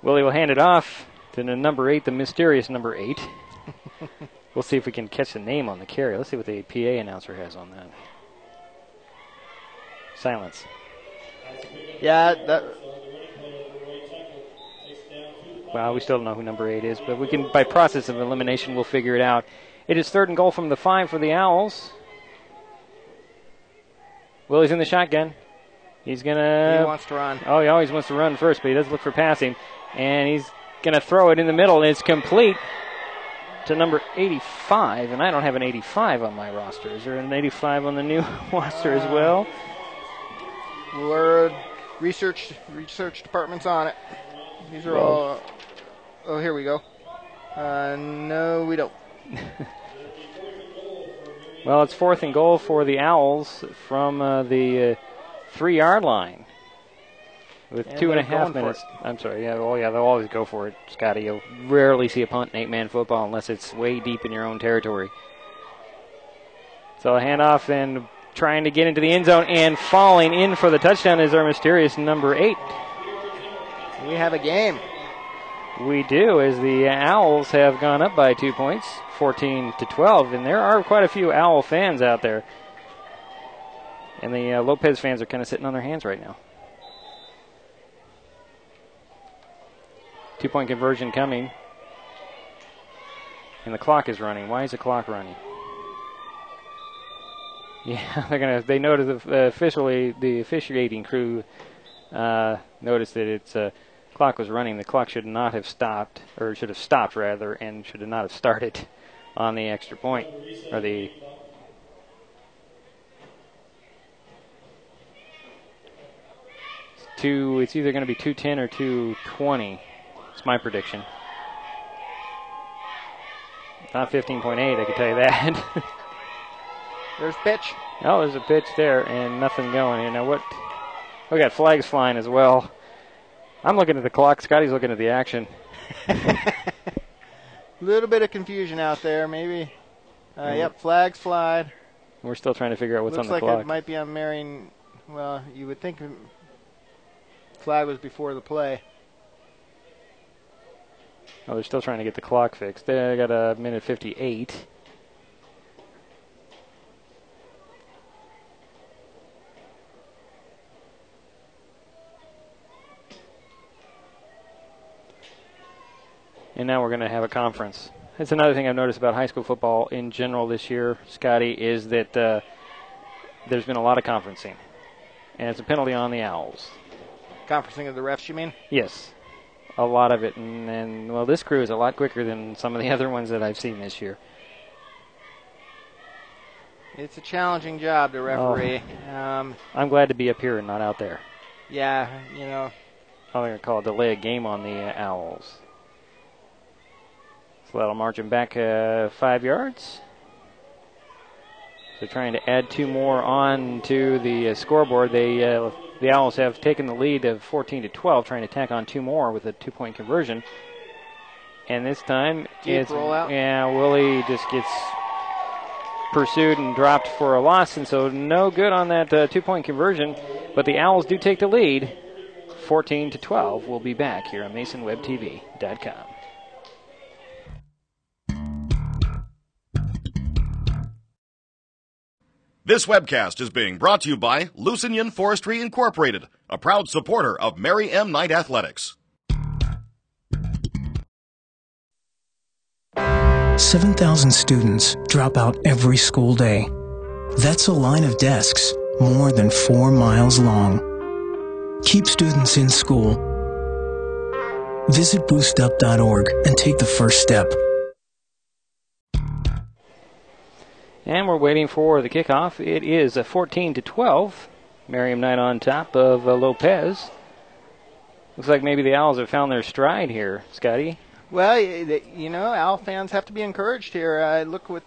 Willie will hand it off to the number 8, the mysterious number 8. We'll see if we can catch the name on the carry. Let's see what the PA announcer has on that. Silence. Yeah, well, we still don't know who number 8 is, but we can, by process of elimination, we'll figure it out. It is 3rd and goal from the 5 for the Owls. Willie's in the shotgun. He wants to run. Oh, he always wants to run first, but he does look for passing. And he's going to throw it in the middle, and it's complete to number 85. And I don't have an 85 on my roster. Is there an 85 on the new roster as well? We're research department's on it. These are all... Oh, here we go. No, we don't. Well, it's 4th and goal for the Owls from the 3-yard line with 2.5 minutes. I'm sorry. Yeah, they'll always go for it, Scotty. You'll rarely see a punt in 8-man football unless it's way deep in your own territory. So a handoff and trying to get into the end zone, and falling in for the touchdown is our mysterious number 8. We have a game. We do, as the Owls have gone up by 2 points, 14-12, and there are quite a few Owl fans out there. And the Lopez fans are kind of sitting on their hands right now. 2-point conversion coming. And the clock is running. Why is the clock running? Yeah, they noticed the officiating crew noticed that its clock was running. The clock should not have stopped, or should have stopped rather, and should not have started on the extra point, or the... It's either going to be 2:10 or 2:20. It's my prediction. Not 15.8, I can tell you that. There's pitch. Oh, there's a pitch there, and nothing going here. Now what? We got flags flying as well. I'm looking at the clock. Scotty's looking at the action. A little bit of confusion out there, maybe. Yep, flags fly. We're still trying to figure out what's on the clock. Looks like it might be on Marion. Well, you would think flag was before the play. Oh, they're still trying to get the clock fixed. They got a minute 58. and now we're going to have a conference. That's another thing I've noticed about high school football in general this year, Scotty, is that there's been a lot of conferencing, and it's a penalty on the Owls. Conferencing of the refs, you mean? Yes, a lot of it, and well, this crew is a lot quicker than some of the other ones that I've seen this year. It's a challenging job to referee. I'm glad to be up here and not out there. Yeah, you know. I'm going to call a delay a game on the Owls. So that'll march him back 5 yards. So trying to add 2 more on to the scoreboard. The Owls have taken the lead of 14-12, trying to tack on 2 more with a 2-point conversion. And this time, Willie just gets pursued and dropped for a loss, and so no good on that 2-point conversion. But the Owls do take the lead, 14-12. We'll be back here on MasonWebTV.com. This webcast is being brought to you by Lusignan Forestry Incorporated, a proud supporter of Mary M. Knight Athletics. 7,000 students drop out every school day. That's a line of desks more than 4 miles long. Keep students in school. Visit boostup.org and take the first step. And we're waiting for the kickoff. It is a 14-12. Mary M. Knight on top of Lopez. Looks like maybe the Owls have found their stride here, Scotty. Well, you know, Owl fans have to be encouraged here.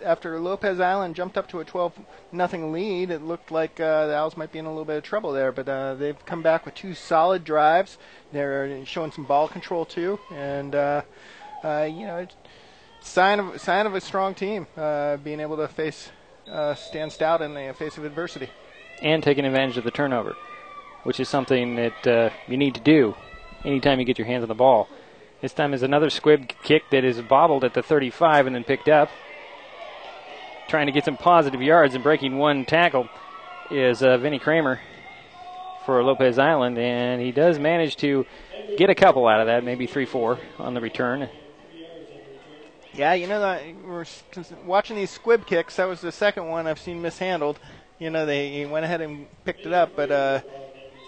After Lopez Island jumped up to a 12-0 lead, it looked like the Owls might be in a little bit of trouble there. But they've come back with 2 solid drives. They're showing some ball control too, and you know, it's sign of a strong team being able to stand stout in the face of adversity, and taking advantage of the turnover, which is something that you need to do anytime you get your hands on the ball. This time is another squib kick that is bobbled at the 35 and then picked up. Trying to get some positive yards and breaking one tackle is Vinny Kramer for Lopez Island, and he does manage to get a couple out of that, maybe 3-4 on the return. Yeah, you know, we're watching these squib kicks. That was the second one I've seen mishandled. You know, he went ahead and picked it up, but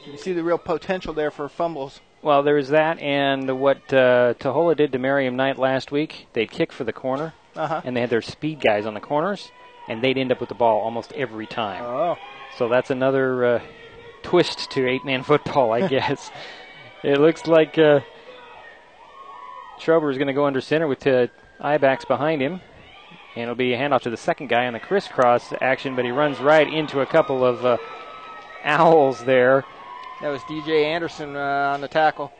you see the real potential there for fumbles. Well, there is that, and what Tahola did to Mary M. Knight last week, they'd kick for the corner, and they had their speed guys on the corners, and they'd end up with the ball almost every time. Oh. So that's another twist to 8-man football, I guess. It looks like Schrober is going to go under center with I-backs behind him, and it'll be a handoff to the second guy on the crisscross action, but he runs right into a couple of Owls there. That was DJ Anderson on the tackle.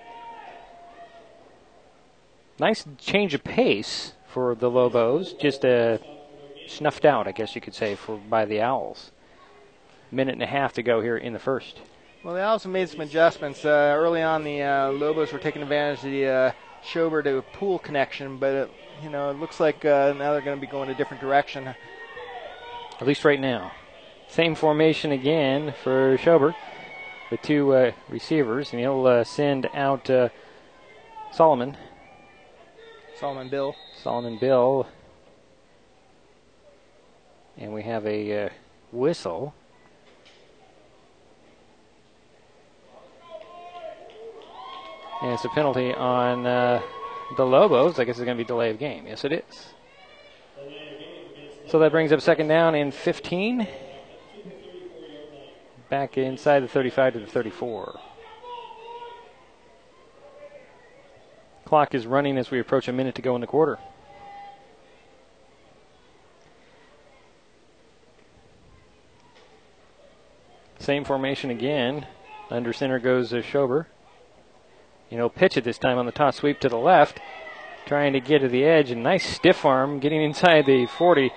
Nice change of pace for the Lobos. Just snuffed out, I guess you could say, by the Owls. Minute and a half to go here in the first. Well, the Owls have made some adjustments. Early on, the Lobos were taking advantage of the Schober to pool connection, but it looks like now they're going to be going a different direction. At least right now. Same formation again for Schober with 2 receivers, and he'll send out Solomon Bill. And we have a whistle. And it's a penalty on the Lobos. I guess it's going to be delay of game. Yes, it is. So that brings up second down and 15. Back inside the 35 to the 34. Clock is running as we approach a minute to go in the quarter. Same formation again. Under center goes Schober. He'll pitch it this time on the toss sweep to the left, trying to get to the edge. And nice stiff arm getting inside the 40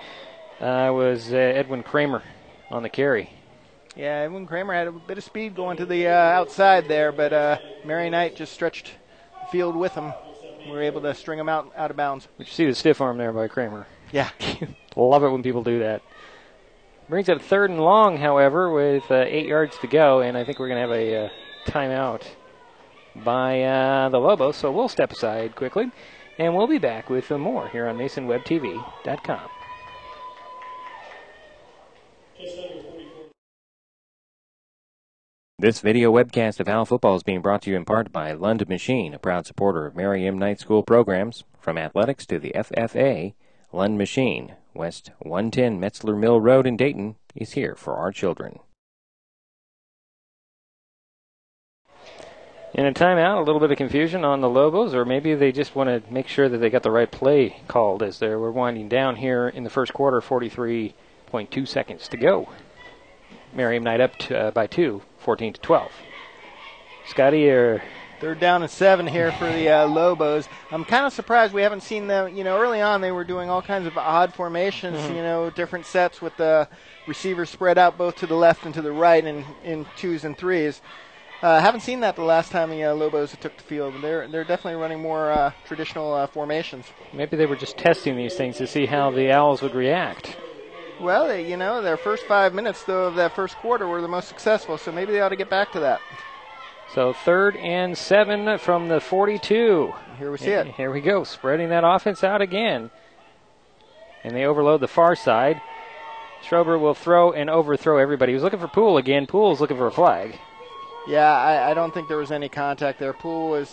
was Edwin Kramer on the carry. Yeah, Edwin Kramer had a bit of speed going to the outside there, but Mary Knight just stretched the field with him. We were able to string him out of bounds. But you see the stiff arm there by Kramer. Yeah. Love it when people do that. Brings up 3rd and long, however, with 8 yards to go, and I think we're going to have a timeout by the Lobos, so we'll step aside quickly. And we'll be back with more here on MasonWebTV.com. This video webcast of Owl Football is being brought to you in part by Lund Machine, a proud supporter of Mary M. Night School programs. From athletics to the FFA, Lund Machine, West 110 Metzler Mill Road in Dayton, is here for our children. In a timeout, a little bit of confusion on the Lobos, or maybe they just want to make sure that they got the right play called as we're winding down here in the first quarter, 43.2 seconds to go. Merriam Knight up by 2, 14-12. Scotty, Third down and 7 here for the Lobos. I'm kind of surprised we haven't seen them. Early on they were doing all kinds of odd formations, different sets with the receivers spread out both to the left and to the right in 2s and 3s. Haven't seen that the last time the Lobos took the field. They're definitely running more traditional formations. Maybe they were just testing these things to see how the Owls would react. Well, their first 5 minutes, though, of that first quarter were the most successful, so maybe they ought to get back to that. So 3rd and 7 from the 42. Here we see it. Here we go, spreading that offense out again. And they overload the far side. Schrober will throw and overthrow everybody. He was looking for Poole again. Poole's looking for a flag. Yeah, I don't think there was any contact there. Poole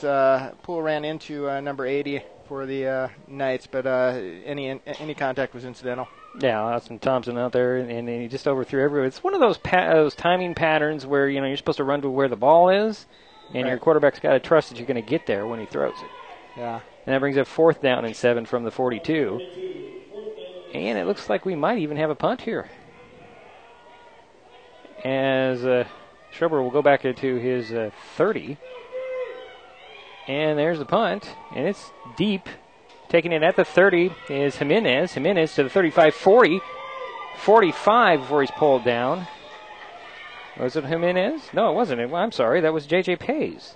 ran into number 80 for the Knights, but any contact was incidental. Yeah, Austin Thompson out there, and he just overthrew everyone. It's one of those timing patterns where you're supposed to run to where the ball is, and right. Your quarterback's got to trust that you're going to get there when he throws it. Yeah. And that brings up 4th down and 7 from the 42. And it looks like we might even have a punt here. As Schrober will go back into his 30. And there's the punt, and it's deep. Taking it at the 30 is Jimenez. Jimenez to the 35, 40. 45 before he's pulled down. Was it Jimenez? No, it wasn't. I'm sorry. That was J.J. Pays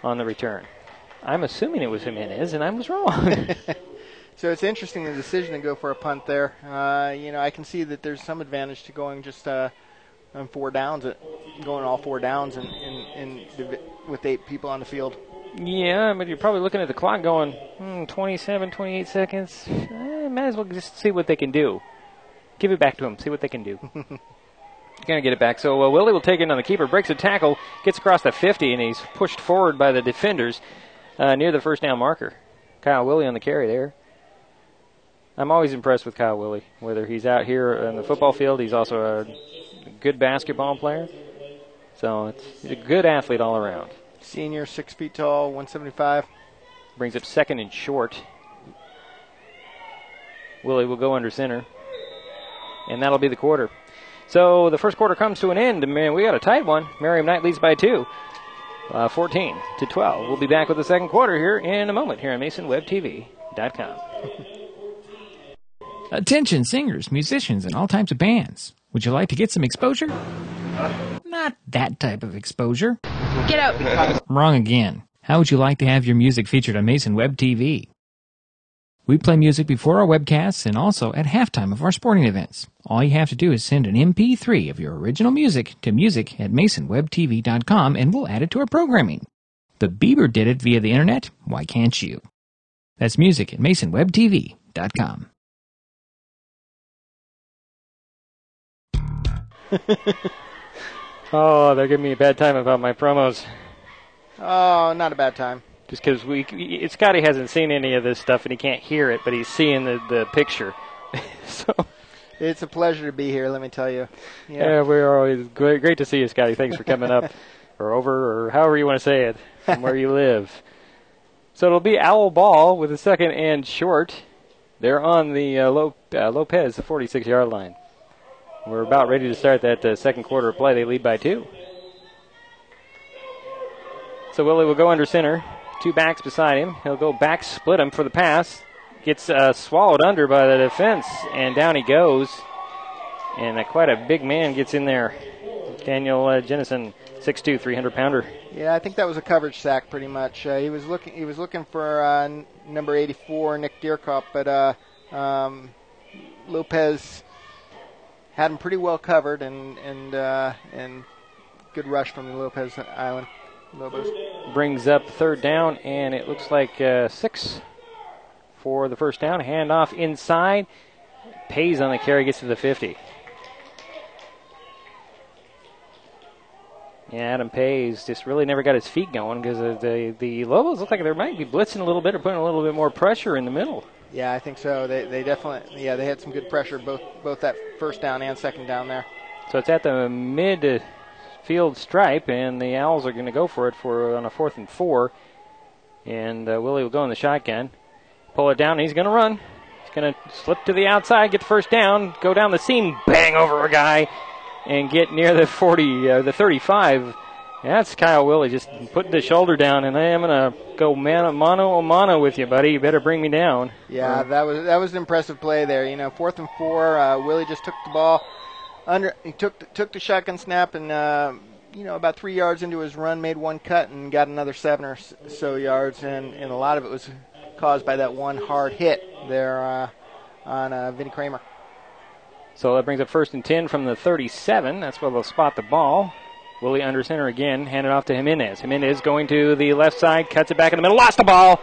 on the return. I'm assuming it was Jimenez, and I was wrong. So it's interesting, the decision to go for a punt there. I can see that there's some advantage to going just on 4 downs, going all 4 downs with 8 people on the field. Yeah, but you're probably looking at the clock going, 27, 28 seconds. Might as well just see what they can do. Give it back to them, see what they can do. Going to get it back. So Willie will take it on the keeper, breaks a tackle, gets across the 50, and he's pushed forward by the defenders near the first down marker. Kyle Willie on the carry there. I'm always impressed with Kyle Willie. Whether he's out here on the football field, he's also a good basketball player. So he's a good athlete all around. Senior, 6 feet tall, 175. Brings up 2nd and short. Willie will go under center. And that'll be the quarter. So the first quarter comes to an end. Man, we got a tight one. Merriam Knight leads by 2. 14-12. We'll be back with the second quarter here in a moment here on MasonWebTV.com. Attention singers, musicians, and all types of bands. Would you like to get some exposure? Not that type of exposure. Get out. Wrong again. How would you like to have your music featured on Mason Web TV? We play music before our webcasts and also at halftime of our sporting events. All you have to do is send an MP3 of your original music to music@masonwebtv.com and we'll add it to our programming. The Bieber did it via the internet. Why can't you? That's music@masonwebtv.com. Oh, they're giving me a bad time about my promos. Oh, not a bad time. Just because Scotty hasn't seen any of this stuff and he can't hear it, but he's seeing the picture. So it's a pleasure to be here, let me tell you. Yeah, we're always great to see you, Scotty. Thanks for coming up, or over, or however you want to say it, from where you live. So it'll be Owl ball with a 2nd and short. They're on the Lopez, the 46-yard line. We're about ready to start that second quarter of play. They lead by 2. So Willie will go under center. 2 backs beside him. He'll go back, split him for the pass. Gets swallowed under by the defense, and down he goes. And quite a big man gets in there. Daniel Jennison, 6'2", 300-pounder. Yeah, I think that was a coverage sack pretty much. He was looking for number 84, Nick Deerkop, but Lopez had him pretty well covered, and good rush from the Lopez Island Lobos. Brings up 3rd down, and it looks like 6. for the first down. Handoff inside. Pays on the carry, gets to the 50. Yeah, Adam Pays just really never got his feet going because the Lobos look like they might be blitzing a little bit or putting a little bit more pressure in the middle. Yeah, I think so. They definitely, they had some good pressure both that first down and second down there. So it's at the mid-field stripe, and the Owls are going to go for it on a 4th and 4. And Willie will go in the shotgun, pull it down, and he's going to run. He's going to slip to the outside, get the first down, go down the seam, bang over a guy, and get near the the 35. That's Kyle Willie just putting the shoulder down, and I am going to go mano a mano with you, buddy. You better bring me down. Yeah, that was an impressive play there. 4th and 4. Willie just took the ball he took the shotgun snap, and about 3 yards into his run, made one cut and got another 7 or so yards, and a lot of it was caused by that one hard hit there on Vinnie Kramer. So that brings up 1st and 10 from the 37. That's where they'll spot the ball. Willie under center again, hand it off to Jimenez. Jimenez going to the left side, cuts it back in the middle, lost the ball.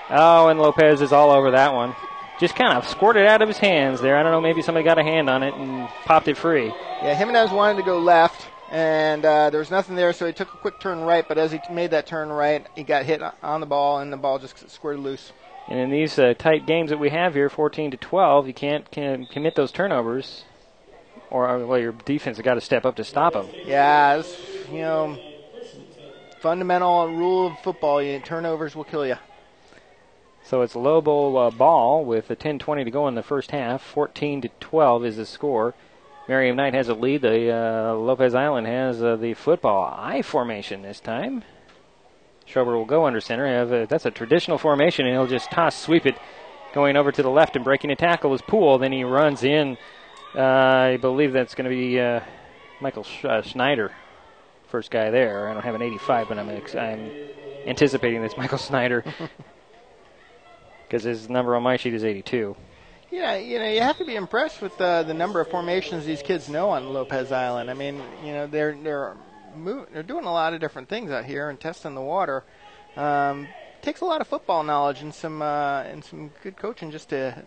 Oh, and Lopez is all over that one. Just kind of squirted out of his hands there. I don't know, maybe somebody got a hand on it and popped it free. Yeah, Jimenez wanted to go left, and there was nothing there, so he took a quick turn right, but as he made that turn right, he got hit on the ball, and the ball just squirted loose. And in these tight games that we have here, 14-12, you can't commit those turnovers, or your defense has got to step up to stop them. Yeah, it's, fundamental rule of football. Turnovers will kill you. So it's Lobo ball with a 10:20 to go in the first half. 14-12 is the score. Merriam Knight has a lead. The Lopez Island has the football I formation this time. Schober will go under center. That's a traditional formation, and he'll just sweep it, going over to the left and breaking a tackle is Poole. Then he runs in. I believe that's going to be Michael Schneider, first guy there. I don't have an 85, but I'm anticipating this Michael Schneider because his number on my sheet is 82. Yeah, you have to be impressed with the number of formations these kids know on Lopez Island. I mean, they're doing a lot of different things out here and testing the water. Takes a lot of football knowledge and some good coaching just to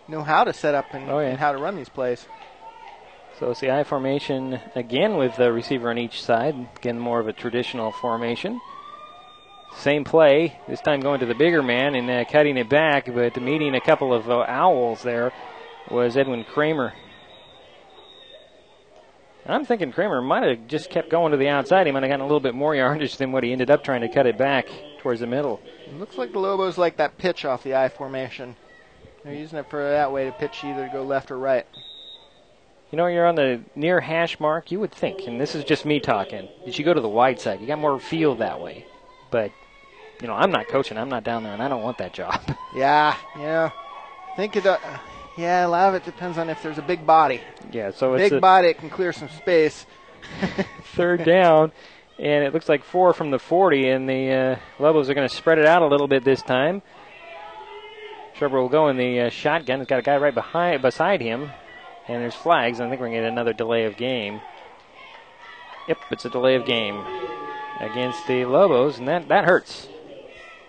know how to set up and how to run these plays. So it's the I formation again with the receiver on each side. Again, more of a traditional formation. Same play, this time going to the bigger man and cutting it back, but meeting a couple of Owls there was Edwin Kramer. I'm thinking Kramer might have just kept going to the outside. He might have gotten a little bit more yardage than what he ended up trying to cut it back towards the middle. It looks like the Lobos like that pitch off the I formation. They're using it for that way to pitch either to go left or right. You're on the near hash mark, you would think, and this is just me talking, you should go to the wide side. You got more field that way. But, I'm not coaching. I'm not down there, and I don't want that job. Yeah, I think a lot of it depends on if there's a big body. Yeah, so it's big body, it can clear some space. 3rd down, and it looks like 4 from the 40, and the Lobos are going to spread it out a little bit this time. Schober will go in the shotgun. He's got a guy right beside him, and there's flags. I think we're going to get another delay of game. Yep, it's a delay of game against the Lobos, and that hurts.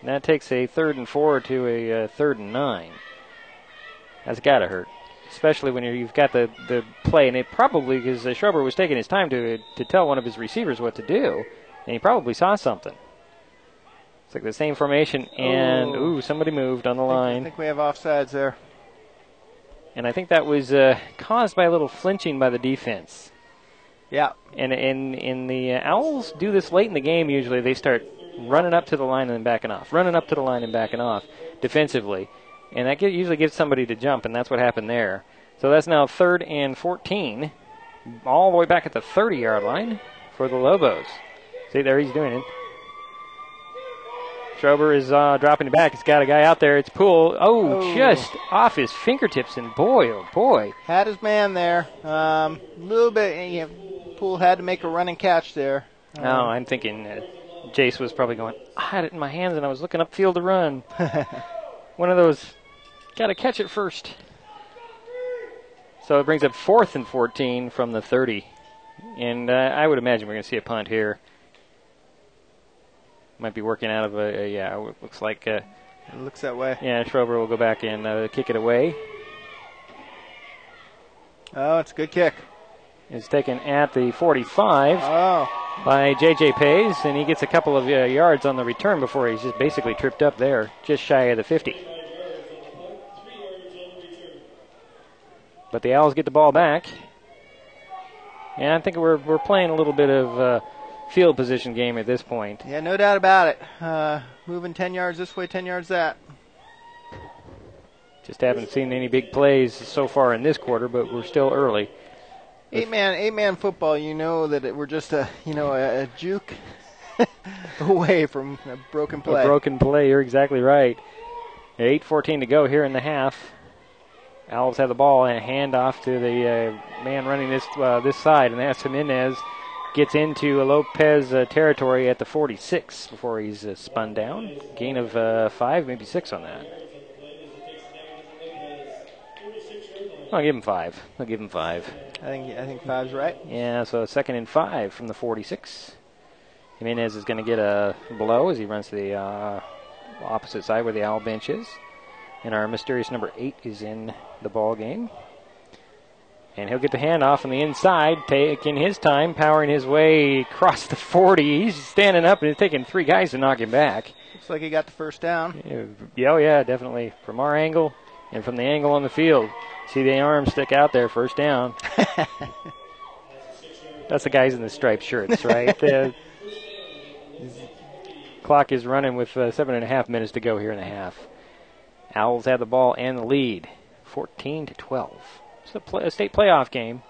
And that takes a 3rd and 4 to a 3rd and 9. That's got to hurt, especially when you've got the play. And it probably, because Schober was taking his time to tell one of his receivers what to do, and he probably saw something. It's like the same formation, and somebody moved on the line. I think we have offsides there. And I think that was caused by a little flinching by the defense. Yeah. And the Owls do this late in the game usually. They start running up to the line and then backing off, running up to the line and backing off defensively. And that usually gives somebody to jump, and that's what happened there. So that's now 3rd and 14, all the way back at the 30-yard line for the Lobos. See, there he's doing it. Schober is dropping it back. He's got a guy out there. It's Poole. Just off his fingertips, and boy, oh boy. Had his man there. A little bit. Poole had to make a running catch there. I'm thinking Jace was probably going, I had it in my hands, and I was looking upfield to run. One of those, got to catch it first. So it brings up 4th and 14 from the 30. And I would imagine we're going to see a punt here. Might be working out of it looks like It looks that way. Yeah, Schroeder will go back and kick it away. Oh, it's a good kick. It's taken at the 45 by J.J. Pays, and he gets a couple of yards on the return before he's just basically tripped up there, just shy of the 50. But the Owls get the ball back. And I think we're playing a little bit of field position game at this point. Yeah, no doubt about it. Moving 10 yards this way, 10 yards that. Just haven't seen any big plays so far in this quarter, but we're still early. Eight-man football, you know that we're just a juke away from a broken play. A broken play, you're exactly right. 8:14 to go here in the half. Owls have the ball and a handoff to the man running this side, and that's Jimenez. Gets into Lopez territory at the 46 before he's spun down. Gain of 5, maybe 6 on that. I'll give him 5. I think 5's right. Yeah, so 2nd and 5 from the 46. Jimenez is going to get a blow as he runs to the opposite side where the Owl bench is. And our mysterious number 8 is in the ball game. And he'll get the handoff on the inside, taking his time, powering his way across the 40. He's standing up and it's taking 3 guys to knock him back. Looks like he got the first down. Yeah, definitely. From our angle and from the angle on the field. See the arms stick out there, first down. That's the guys in the striped shirts, right? The clock is running with 7.5 minutes to go here in the half. Owls have the ball and the lead, 14-12. It's a state playoff game.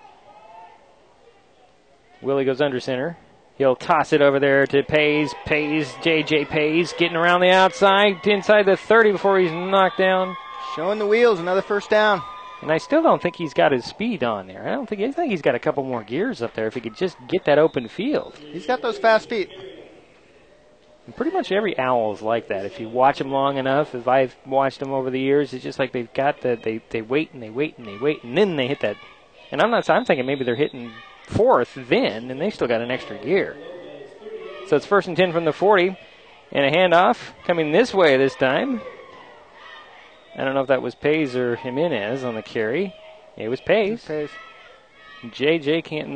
Willie goes under center. He'll toss it over there to Pays. J.J. Pays getting around the outside, inside the 30 before he's knocked down. Showing the wheels, another first down. And I still don't think he's got his speed on there. I think he's got a couple more gears up there if he could just get that open field. He's got those fast feet. And pretty much every Owl is like that. If you watch them long enough, if I've watched them over the years, it's just like they've got they wait and they wait and they wait, and then they hit that. And I'm thinking maybe they're hitting 4th then, and they still got an extra gear. So it's 1st and 10 from the 40, and a handoff coming this way this time. I don't know if that was Pays or Jimenez on the carry. It was Pays. JJ can't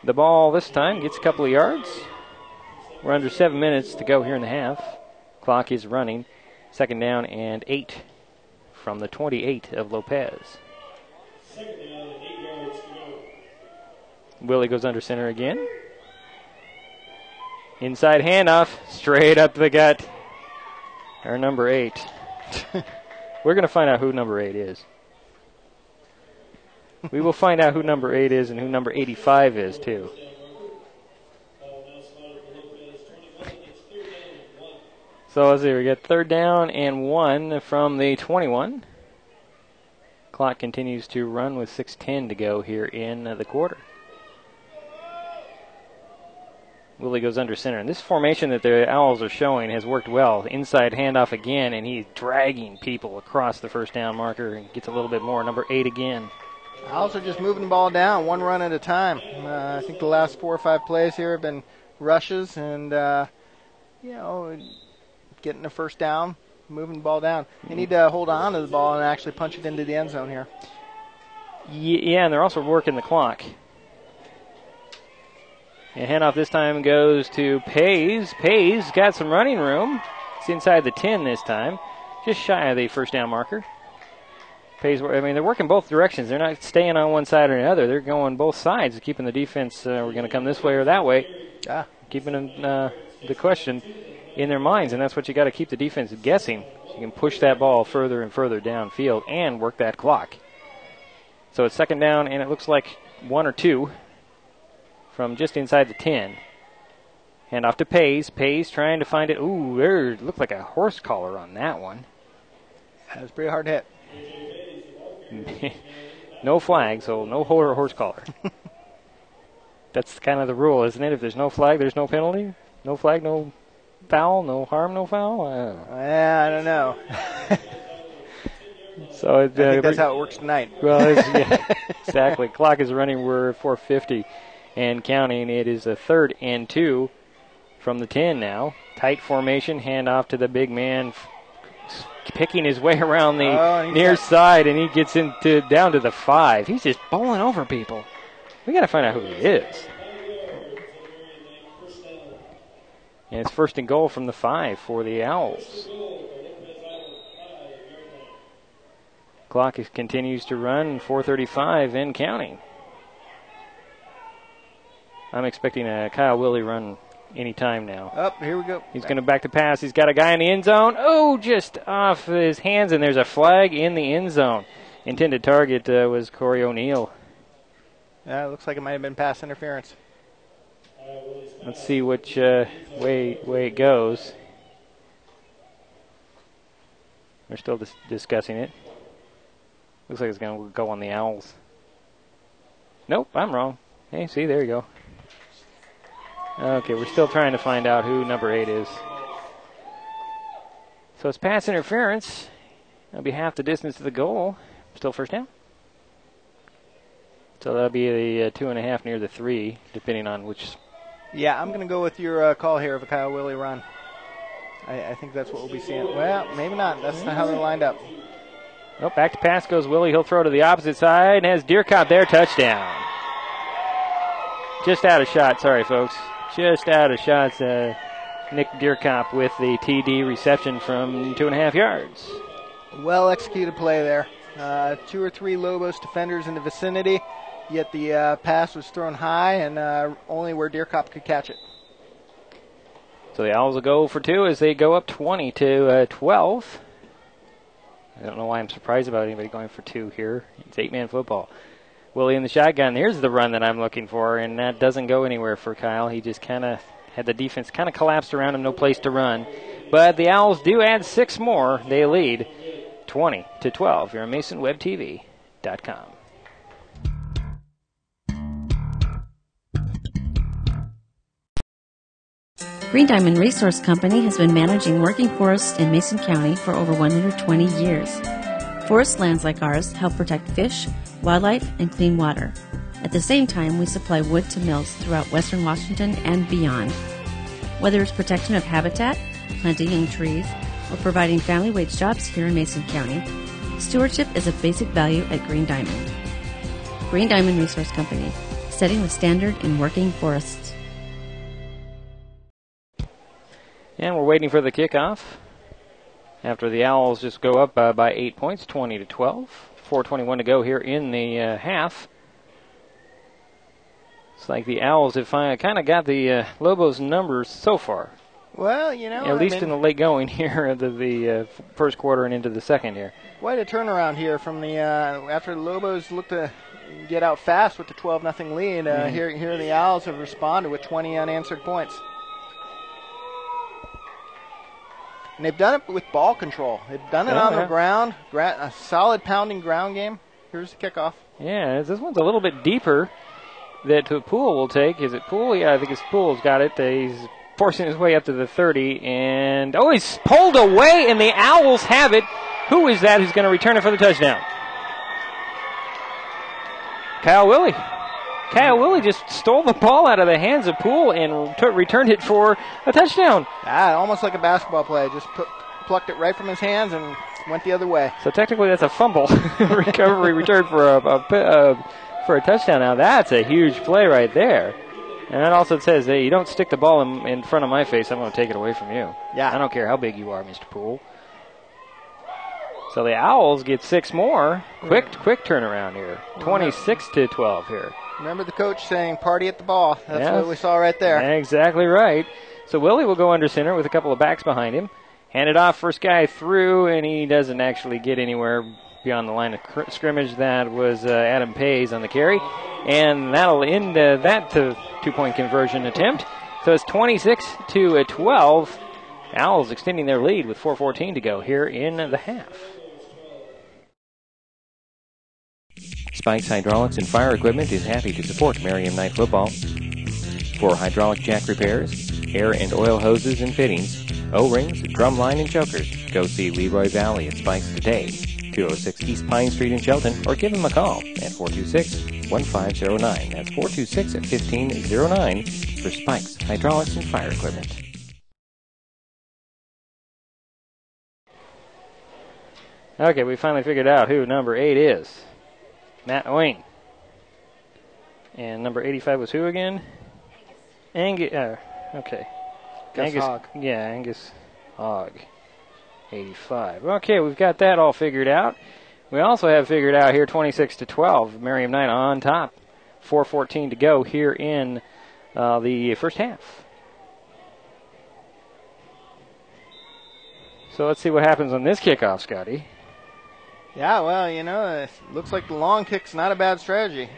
the ball this time, gets a couple of yards. We're under 7 minutes to go here in the half. Clock is running. 2nd down and 8 from the 28 of Lopez. Willie goes under center again. Inside handoff, straight up the gut. Our number 8. We're going to find out who number 8 is. We will find out who number 8 is and who number 85 is, too. So let's see, we got 3rd down and 1 from the 21. Clock continues to run with 6:10 to go here in the quarter. Willie goes under center. And this formation that the Owls are showing has worked well. Inside handoff again, and he's dragging people across the first down marker and gets a little bit more. Number 8 again. Owls are just moving the ball down, one run at a time. I think the last 4 or 5 plays here have been rushes and, getting the first down, moving the ball down. They need to hold on to the ball and actually punch it into the end zone here. Yeah, and they're also working the clock. And handoff this time goes to Pays. Pays got some running room. It's inside the 10 this time. Just shy of the first down marker. Pays, they're working both directions. They're not staying on one side or another. They're going both sides, keeping the defense, we're going to come this way or that way. Yeah. Keeping them, the question in their minds, and that's what you got to keep the defense guessing. So you can push that ball further and further downfield and work that clock. So it's 2nd down, and it looks like 1 or 2 from just inside the 10. Hand off to Pays. Pays trying to find it. Ooh, there looked like a horse collar on that one. That was a pretty hard hit. No flag, so no horse collar. That's kind of the rule, isn't it? If there's no flag, there's no penalty. No flag, no foul. No harm, no foul. I don't know. So I think that's how it works tonight. Well, exactly. Clock is running. We're at 4:50 and counting. It is a 3rd and 2 from the 10 now. Tight formation. Hand off to the big man picking his way around the near side, and he gets down to the 5. He's just bowling over people. We got to find out who he is. And it's 1st and goal from the 5 for the Owls. Clock continues to run, 4:35 and counting. I'm expecting a Kyle Willie run any time now. Up, here we go. He's going to back to pass. He's got a guy in the end zone. Oh, just off his hands, and there's a flag in the end zone. Intended target was Corey O'Neill. Yeah, it looks like it might have been pass interference. Let's see which way it goes. We're still discussing it. Looks like it's going to go on the Owls. Nope, I'm wrong. Hey, see, there you go. Okay, we're still trying to find out who number 8 is. So it's pass interference. That'll be half the distance to the goal. Still 1st down. So that'll be the 2.5 near the 3, depending on which. Yeah, I'm going to go with your call here of a Kyle Willie run. I think that's what we'll be seeing. Well, maybe not. That's not how they're lined up. Oh, back to pass goes Willie. He'll throw to the opposite side and has Deercott there. Touchdown. Just out of shot. Sorry, folks. Just out of shots. Nick Deercott with the TD reception from 2.5 yards. Well executed play there. 2 or 3 Lobos defenders in the vicinity, yet the pass was thrown high and only where Deercott could catch it. So the Owls will go for 2 as they go up 20-12. I don't know why I'm surprised about anybody going for 2 here. It's 8-man football. Willie in the shotgun. Here's the run that I'm looking for, and that doesn't go anywhere for Kyle. He just kind of had the defense kind of collapsed around him, no place to run. But the Owls do add 6 more. They lead 20-12 here on MasonWebTV.com. Green Diamond Resource Company has been managing working forests in Mason County for over 120 years. Forest lands like ours help protect fish, wildlife, and clean water. At the same time, we supply wood to mills throughout western Washington and beyond. Whether it's protection of habitat, planting young trees, or providing family wage jobs here in Mason County, stewardship is a basic value at Green Diamond. Green Diamond Resource Company, setting the standard in working forests. And we're waiting for the kickoff. After the Owls just go up by 8 points, 20-12. 4:21 to go here in the half. It's like the Owls have kind of got the Lobos numbers so far. Well, you know, at least in the late going here of the first quarter and into the second here. Quite a turnaround here from the after the Lobos looked to get out fast with the 12-0 lead. Here the Owls have responded with 20 unanswered points. And they've done it with ball control. They've done it on the ground, a solid pounding ground game. Here's the kickoff. Yeah, this one's a little bit deeper that Poole will take. Is it Poole? Yeah, I think it's Poole's got it. He's forcing his way up to the 30, and he's pulled away, and the Owls have it. Who is that who's going to return it for the touchdown? Kyle Willie. Kyle Willie just stole the ball out of the hands of Poole and returned it for a touchdown. Almost like a basketball play. Just plucked it right from his hands and went the other way. So technically that's a fumble. Recovery return for a touchdown. Now that's a huge play right there. And that also says, hey, you don't stick the ball in front of my face, I'm going to take it away from you. Yeah. I don't care how big you are, Mr. Poole. So the Owls get 6 more. Quick turnaround here. 26-12 here. Remember the coach saying, party at the ball. That's what we saw right there. Exactly right. So Willie will go under center with a couple of backs behind him. Hand it off, first guy through, and he doesn't actually get anywhere beyond the line of scrimmage. That was Adam Pays on the carry. And that'll end that 2-point conversion attempt. So it's 26-12. Owls extending their lead with 4:14 to go here in the half. Spikes Hydraulics and Fire Equipment is happy to support Merriam Knight Football. For hydraulic jack repairs, air and oil hoses and fittings, O-rings, drum line, and chokers, go see Leroy Valley at Spikes today, 206 East Pine Street in Shelton, or give them a call at 426-1509. That's 426-1509 for Spikes Hydraulics and Fire Equipment. Okay, we finally figured out who number 8 is. Matt Oing. And number 85 was who again? Angus. Okay. Gus Hogg. Yeah, Angus Hogg. 85. Okay, we've got that all figured out. We also have figured out here 26-12. Merriam Knight on top. 4:14 to go here in the first half. So let's see what happens on this kickoff, Scotty. Yeah, well, it looks like the long kick's not a bad strategy.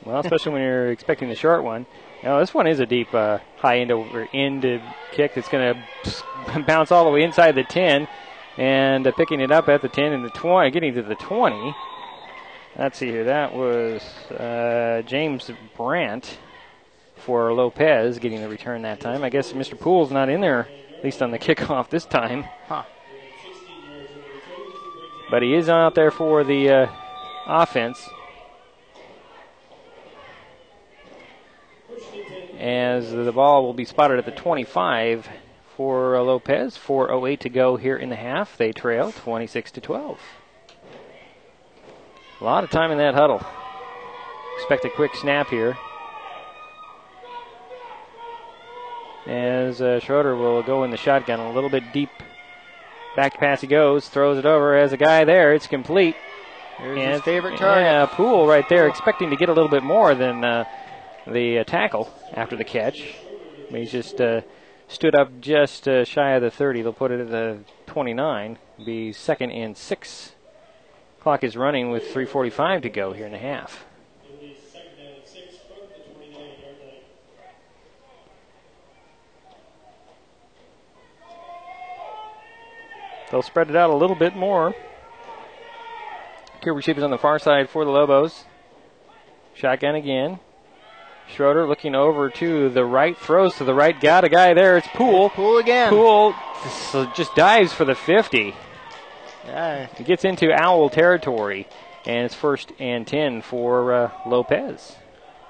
Well, especially when you're expecting the short one. This one is a deep high end kick that's going to bounce all the way inside the 10 and picking it up at the 10 and the 20, getting to the 20. Let's see here. That was James Brandt for Lopez getting the return that time. I guess Mr. Poole's not in there, at least on the kickoff this time. Huh. But he is out there for the offense. As the ball will be spotted at the 25 for Lopez. 4:08 to go here in the half. They trail 26-12. A lot of time in that huddle. Expect a quick snap here. As Schroeder will go in the shotgun a little bit deep. Back pass he goes, throws it over as a guy there. It's complete. There's his favorite target. Yeah, Poole right there, expecting to get a little bit more than the tackle after the catch. He just stood up just shy of the 30. They'll put it at the 29. Be 2nd and 6. Clock is running with 3:45 to go here in the half. They'll spread it out a little bit more. Here receivers on the far side for the Lobos. Shotgun again. Schroeder looking over to the right, throws to the right, got a guy there. It's Poole. Poole again. Poole just dives for the 50. Yeah. He gets into owl territory, and it's 1st and 10 for Lopez.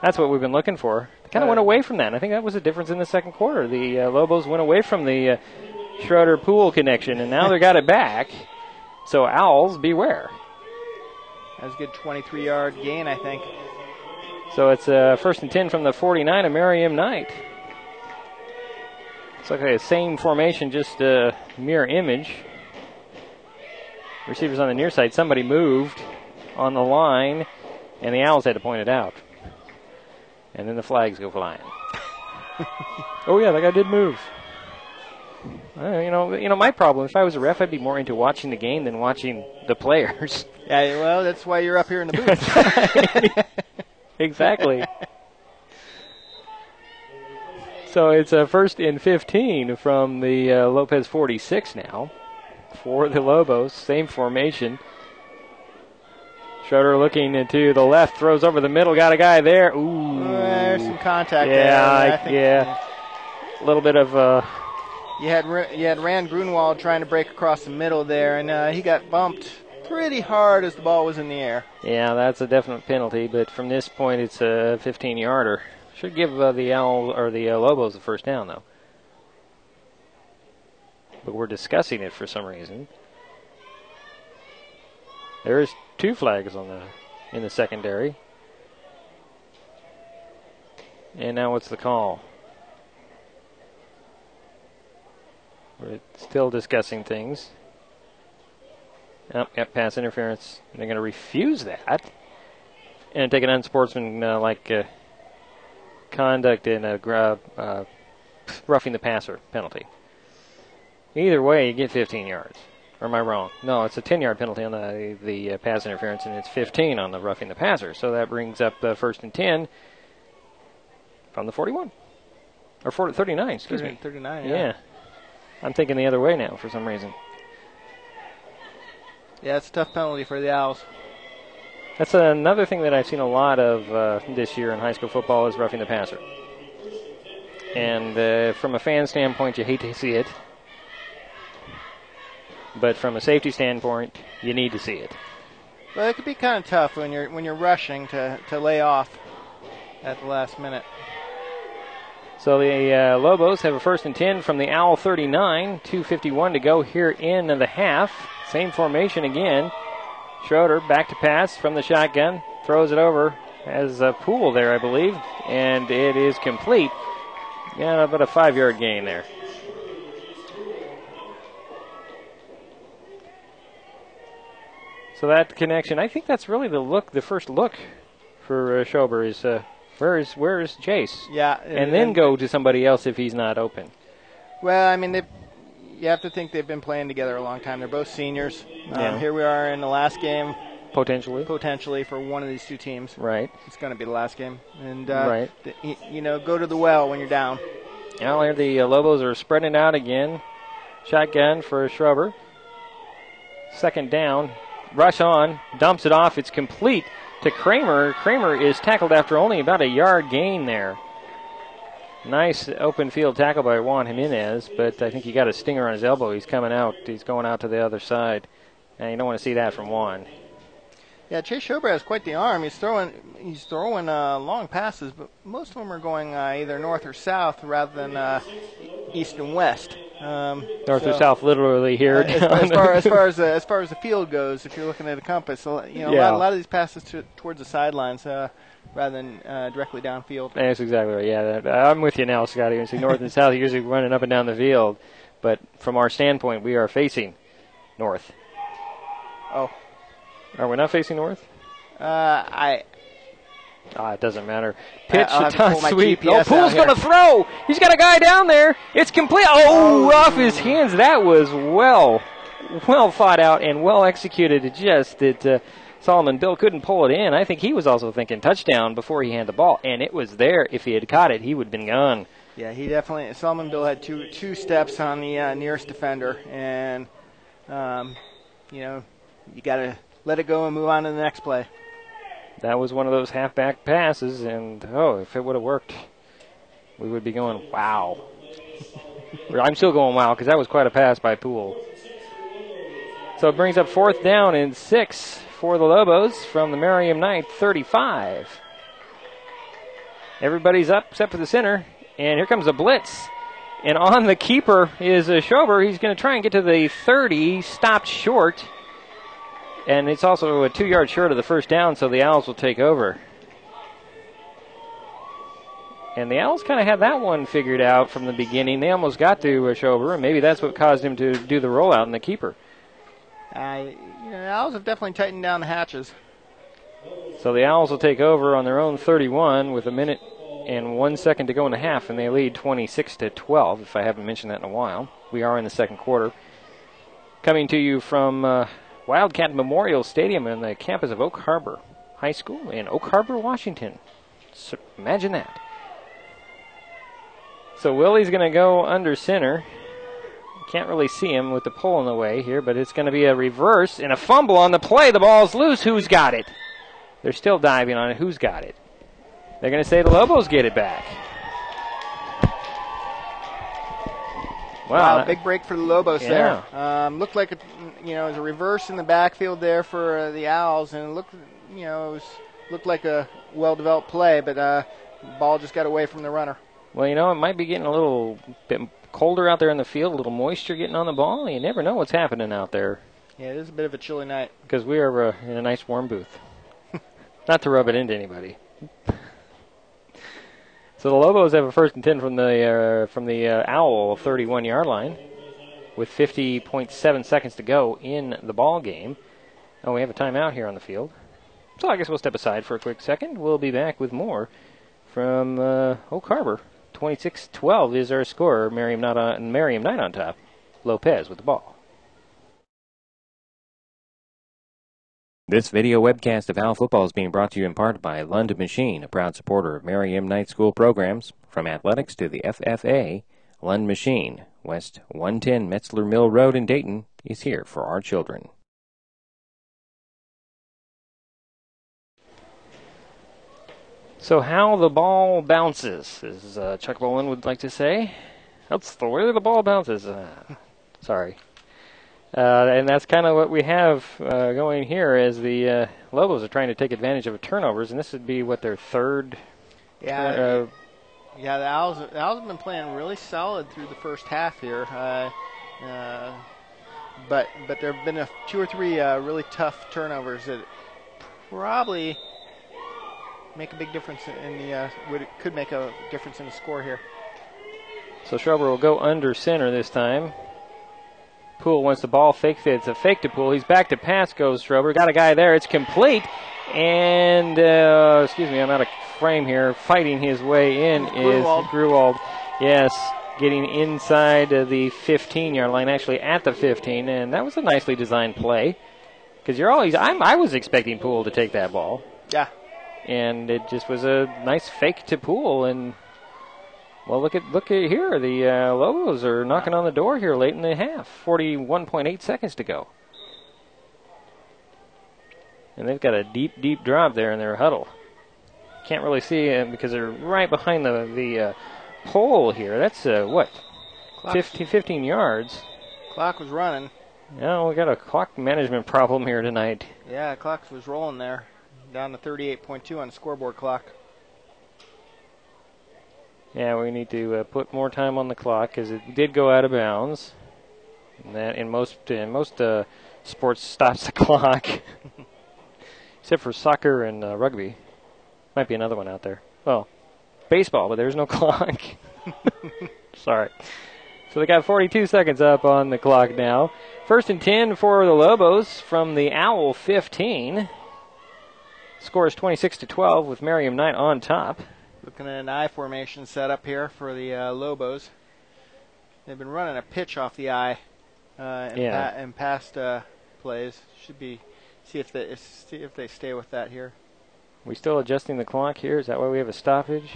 That's what we've been looking for. They kind of went away from that. And I think that was the difference in the second quarter. The Lobos went away from the Schroeder-Poole connection, and now they got it back. So Owls, beware. That was a good 23-yard gain, I think. So it's 1st and 10 from the 49 of Merriam Knight. It's like the same formation, just a mirror image. Receivers on the near side. Somebody moved on the line, and the Owls had to point it out. And then the flags go flying. Oh, yeah, that guy did move. My problem, if I was a ref, I'd be more into watching the game than watching the players. Yeah, well, that's why you're up here in the booth. Exactly. So it's 1st and 15 from the Lopez 46 now for the Lobos. Same formation. Schroeder looking to the left, throws over the middle, got a guy there. Ooh. There's some contact there. Yeah. A little bit of... You had Rand Grunwald trying to break across the middle there, and he got bumped pretty hard as the ball was in the air. Yeah, that's a definite penalty, but from this point it's a 15-yarder. Should give the Lobos the first down, though. But we're discussing it for some reason. There's 2 flags in the secondary. And now what's the call? We're still discussing things. Yep, pass interference. And they're going to refuse that and take an unsportsmanlike conduct and a roughing the passer penalty. Either way, you get 15 yards. Or am I wrong? No, it's a 10-yard penalty on the pass interference, and it's 15 on the roughing the passer. So that brings up 1st and 10 from the 41. Or 39, excuse me. 39, yeah. I'm thinking the other way now for some reason. Yeah, it's a tough penalty for the Owls. That's another thing that I've seen a lot of this year in high school football is roughing the passer. And from a fan standpoint, you hate to see it. But from a safety standpoint, you need to see it. Well, it could be kind of tough when you're rushing to lay off at the last minute. So the Lobos have a 1st and 10 from the Owl 39. 2:51 to go here in the half. Same formation again. Schroeder back to pass from the shotgun. Throws it over. Has a pool there, I believe. And it is complete. Yeah, about a 5-yard gain there. So that connection, I think that's really the first look for Schober is where is Jace? Yeah. And then go to somebody else if he's not open. Well, I mean, you have to think they've been playing together a long time. They're both seniors. Here we are in the last game. Potentially for one of these two teams. Right. It's going to be the last game. And, right. Go to the well when you're down. Now here the Lobos are spreading out again. Shotgun for Schroeder. Second down. Rush on. Dumps it off. It's complete to Kramer. Kramer is tackled after only about a yard gain there. Nice open field tackle by Juan Jimenez, but I think he got a stinger on his elbow. He's coming out. He's going out to the other side. And you don't want to see that from Juan. Yeah, Chase Schober has quite the arm. He's throwing long passes, but most of them are going either north or south rather than east and west. North or south, literally here. As far as the field goes, if you're looking at a compass, a lot of these passes towards the sidelines rather than directly downfield. That's exactly right. Yeah, I'm with you now, Scotty. You see north and south, usually running up and down the field, but from our standpoint, we are facing north. Oh. Are we not facing north? It doesn't matter. Pitch, sweep. Poole's going to throw. He's got a guy down there. It's complete. Off his hands. That was well thought out and well executed. It just that Solomon Bill couldn't pull it in. I think he was also thinking touchdown before he handed the ball, and it was there. If he had caught it, he would have been gone. Yeah, he definitely. Solomon Bill had two steps on the nearest defender, and you got to let it go and move on to the next play. That was one of those halfback passes, and if it would have worked, we would be going, wow. I'm still going, wow, because that was quite a pass by Poole. So it brings up 4th down and 6 for the Lobos from the Merriam Knight 35. Everybody's up except for the center, and here comes a blitz. And on the keeper is Schober. He's going to try and get to the 30, stopped short. And it's also a 2 yard short of the first down, so the Owls will take over. And the Owls kind of had that one figured out from the beginning. They almost got to Schober, and maybe that's what caused him to do the rollout in the keeper. The Owls have definitely tightened down the hatches. So the Owls will take over on their own 31 with 1 minute and 1 second to go in the half, and they lead 26-12, if I haven't mentioned that in a while. We are in the second quarter. Coming to you from Wildcat Memorial Stadium on the campus of Oak Harbor High School in Oak Harbor, Washington. So imagine that. So Willie's going to go under center. Can't really see him with the pole in the way here, but it's going to be a reverse and a fumble on the play. The ball's loose. Who's got it? They're still diving on it. Who's got it? They're going to say the Lobos get it back. Wow, big break for the Lobos there. Looked like it was a reverse in the backfield there for the Owls, and it looked like a well-developed play, but the ball just got away from the runner. Well, it might be getting a little bit colder out there in the field, a little moisture getting on the ball. You never know what's happening out there. Yeah, it is a bit of a chilly night. Because we are in a nice warm booth. Not to rub it into anybody. So the Lobos have a 1st and 10 from the Owl 31-yard line with 50.7 seconds to go in the ball game. Oh, we have a timeout here on the field. So I guess we'll step aside for a quick second. We'll be back with more from Oak Harbor. 26-12 is our score. Merriam Knight on top. Lopez with the ball. This video webcast of Owl Football is being brought to you in part by Lund Machine, a proud supporter of Merriam Knight School programs. From athletics to the FFA, Lund Machine, West 110 Metzler Mill Road in Dayton, is here for our children. So how the ball bounces, as Chuck Boland would like to say. That's the way the ball bounces. Sorry. And that's kind of what we have going here as the Lobos are trying to take advantage of turnovers, and this would be, their third? The Owls have been playing really solid through the first half here. But there have been 2 or 3 really tough turnovers that probably make a big difference in the could make a difference in the score here. So Schrober will go under center this time. Poole wants the ball, fake fit. It's a fake to Poole. He's back to pass, goes Schrober. Got a guy there. It's complete. And, excuse me, I'm out of frame here. Fighting his way in is Gruwald. Yes, getting inside the 15-yard line, actually at the 15. And that was a nicely designed play. Because you're always, I was expecting Poole to take that ball. Yeah. And it just was a nice fake to Poole. And, well, look at here. The Lobos are knocking on the door here late in the half. 41.8 seconds to go. And they've got a deep, deep drop there in their huddle. Can't really see it because they're right behind the pole here. That's, 15 yards. Clock was running. Yeah, we got a clock management problem here tonight. Yeah, clock was rolling there. Down to 38.2 on the scoreboard clock. Yeah, we need to put more time on the clock because it did go out of bounds. And that in most sports stops the clock, except for soccer and rugby. Might be another one out there. Well, baseball, but there's no clock. Sorry. So they got 42 seconds up on the clock now. 1st and 10 for the Lobos from the Owl 15. Score is 26-12 with Merriam Knight on top. Looking at an I formation set up here for the Lobos. They've been running a pitch off the I in past plays. Should be see if they stay with that here. We still adjusting the clock here? Is that why we have a stoppage?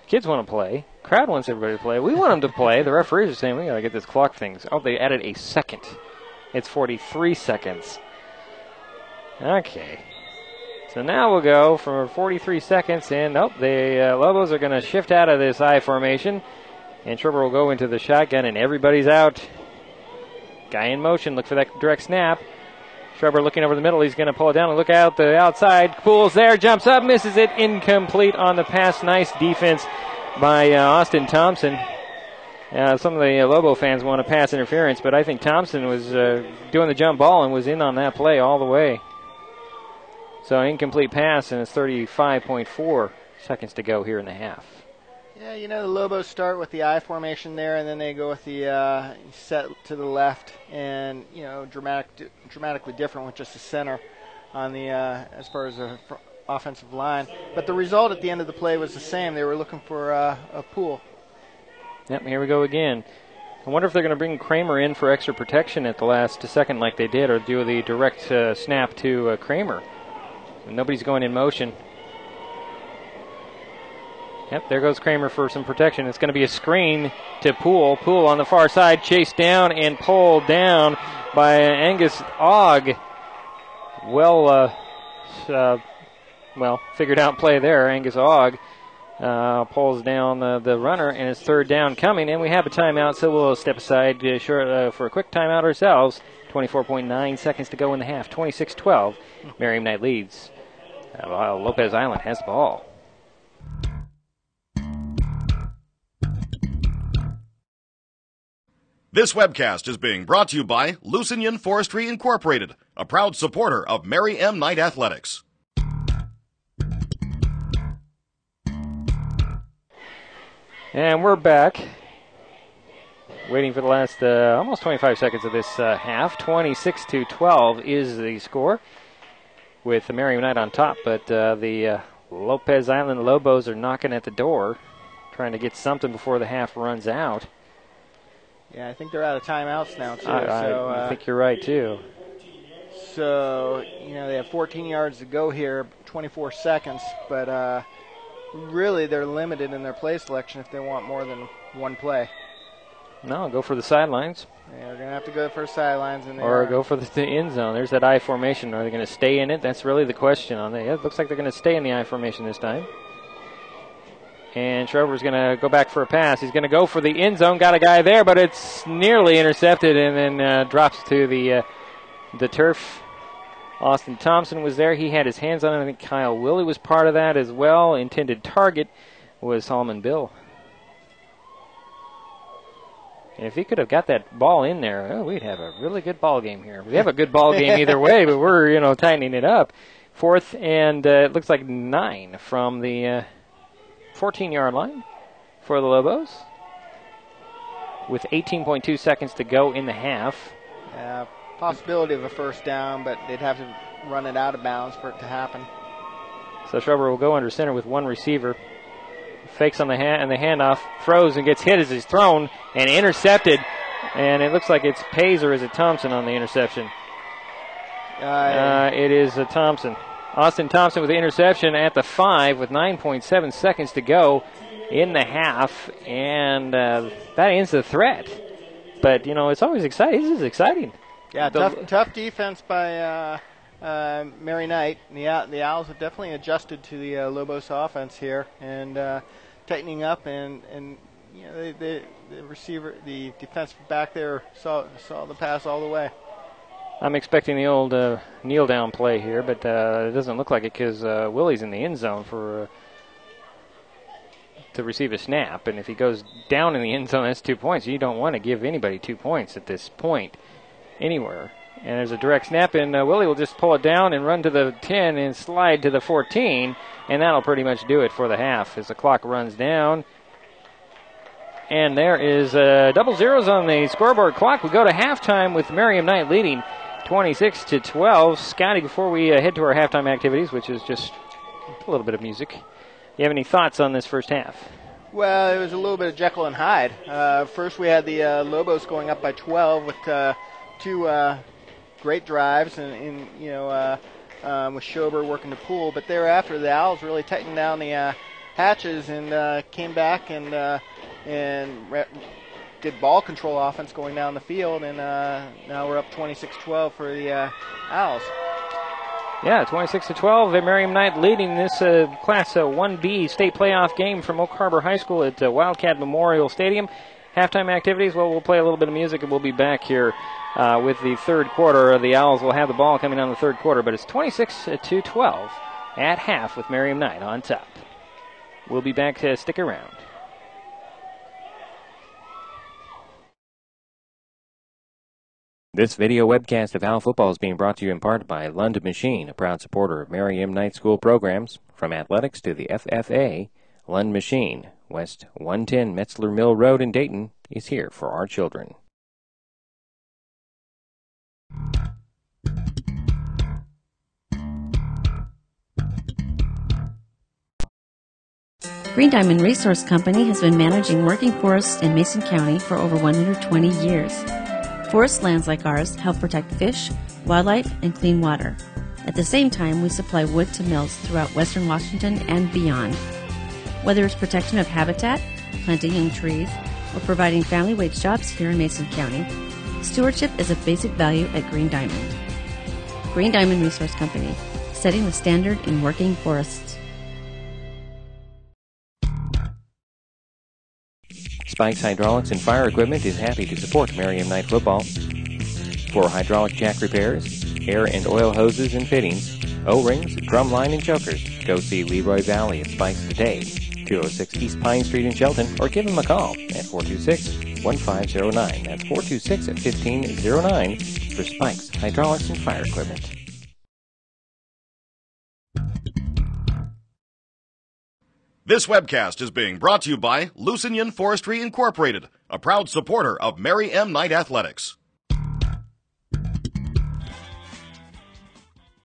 Kids want to play. Crowd wants everybody to play. We want them to play. The referees are saying we got to get this clock thing. Oh, they added a second. It's 43 seconds. Okay. So now we'll go for 43 seconds, and the Lobos are going to shift out of this I formation, and Schrober will go into the shotgun, and everybody's out. Guy in motion. Look for that direct snap. Schrober looking over the middle. He's going to pull it down and look out the outside. Poole's there. Jumps up. Misses it. Incomplete on the pass. Nice defense by Austin Thompson. Some of the Lobo fans want a pass interference, but I think Thompson was doing the jump ball and was in on that play all the way. So incomplete pass, and it's 35.4 seconds to go here in the half. Yeah, the Lobos start with the I formation there, and then they go with the set to the left, and dramatically different with just the center on the as far as the offensive line. But the result at the end of the play was the same. They were looking for a Poole. Yep, here we go again. I wonder if they're going to bring Kramer in for extra protection at the last second like they did, or do the direct snap to Kramer. Nobody's going in motion. Yep, there goes Kramer for some protection. It's going to be a screen to Poole. Poole on the far side, chased down and pulled down by Angus Ogg. Well, figured out play there. Angus Ogg pulls down the runner, and it's 3rd down coming, and we have a timeout, so we'll step aside for a quick timeout ourselves. 24.9 seconds to go in the half. 26-12. Merriam Knight leads. Lopez Island has the ball. This webcast is being brought to you by Lusignan Forestry Incorporated, a proud supporter of Mary M. Knight Athletics. And we're back. Waiting for the last almost 25 seconds of this half. 26-12 is the score, with the Merriam Knight on top, but the Lopez Island Lobos are knocking at the door, trying to get something before the half runs out. Yeah, I think they're out of timeouts now, too. I think you're right, too. So, they have 14 yards to go here, 24 seconds, but really they're limited in their play selection if they want more than one play. No, go for the sidelines. Yeah, they're going to have to go for the sidelines. Or go for the end zone. There's that I formation. Are they going to stay in it? That's really the question on that. It looks like they're going to stay in the I formation this time. And Schrober's going to go back for a pass. He's going to go for the end zone. Got a guy there, but it's nearly intercepted and then drops to the turf. Austin Thompson was there. He had his hands on it. I think Kyle Willie was part of that as well. Intended target was Solomon Bill. And if he could have got that ball in there, we'd have a really good ball game here. We have a good ball game either way, but we're, tightening it up. 4th and it looks like 9 from the 14-yard line for the Lobos with 18.2 seconds to go in the half. Possibility of a first down, but they'd have to run it out of bounds for it to happen. So Schroeder will go under center with one receiver. Fakes on the handoff, throws and gets hit as he's thrown and intercepted. And it looks like it's Pays or is it Thompson on the interception? It is Thompson. Austin Thompson with the interception at the 5 with 9.7 seconds to go in the half. And that ends the threat. But, it's always exciting. This is exciting. Yeah, tough defense by Mary Knight. The Owls have definitely adjusted to the Lobos offense here and tightening up. And the receiver, the defensive back there saw the pass all the way. I'm expecting the old kneel down play here, but it doesn't look like it because Willie's in the end zone to receive a snap. And if he goes down in the end zone, that's 2 points. You don't want to give anybody 2 points at this point anywhere. And there's a direct snap, and Willie will just pull it down and run to the 10 and slide to the 14, and that'll pretty much do it for the half as the clock runs down. And there is double zeros on the scoreboard clock. We go to halftime with Merriam Knight leading 26-12. Scotty, before we head to our halftime activities, which is just a little bit of music, you have any thoughts on this first half? Well, it was a little bit of Jekyll and Hyde. First, we had the Lobos going up by 12 with two great drives and with Schober working the pool. But thereafter, the Owls really tightened down the hatches and came back and did ball control offense going down the field. And now we're up 26-12 for the Owls. Yeah, 26-12. Merriam Knight leading this Class 1B state playoff game from Oak Harbor High School at Wildcat Memorial Stadium. Halftime activities, well, we'll play a little bit of music and we'll be back here with the third quarter. The Owls will have the ball coming down the third quarter, but it's 26-12 at half with Merriam Knight on top. We'll be back to stick around. This video webcast of Owl Football is being brought to you in part by Lund Machine, a proud supporter of Merriam Knight School programs. From athletics to the FFA, Lund Machine, West 110 Metzler Mill Road in Dayton, is here for our children. Green Diamond Resource Company has been managing working forests in Mason County for over 120 years. Forest lands like ours help protect fish, wildlife, and clean water. At the same time, we supply wood to mills throughout western Washington and beyond. Whether it's protection of habitat, planting young trees, or providing family wage jobs here in Mason County, stewardship is a basic value at Green Diamond. Green Diamond Resource Company, setting the standard in working forests. Spikes Hydraulics and Fire Equipment is happy to support Merriam Knight Football. For hydraulic jack repairs, air and oil hoses and fittings, O-rings, drumline, and chokers, go see Leroy Valley at Spikes today, 206 East Pine Street in Shelton, or give them a call at 426-1509. That's 426-1509 for Spikes Hydraulics and Fire Equipment. This webcast is being brought to you by Lusignan Forestry Incorporated, a proud supporter of Mary M. Knight Athletics.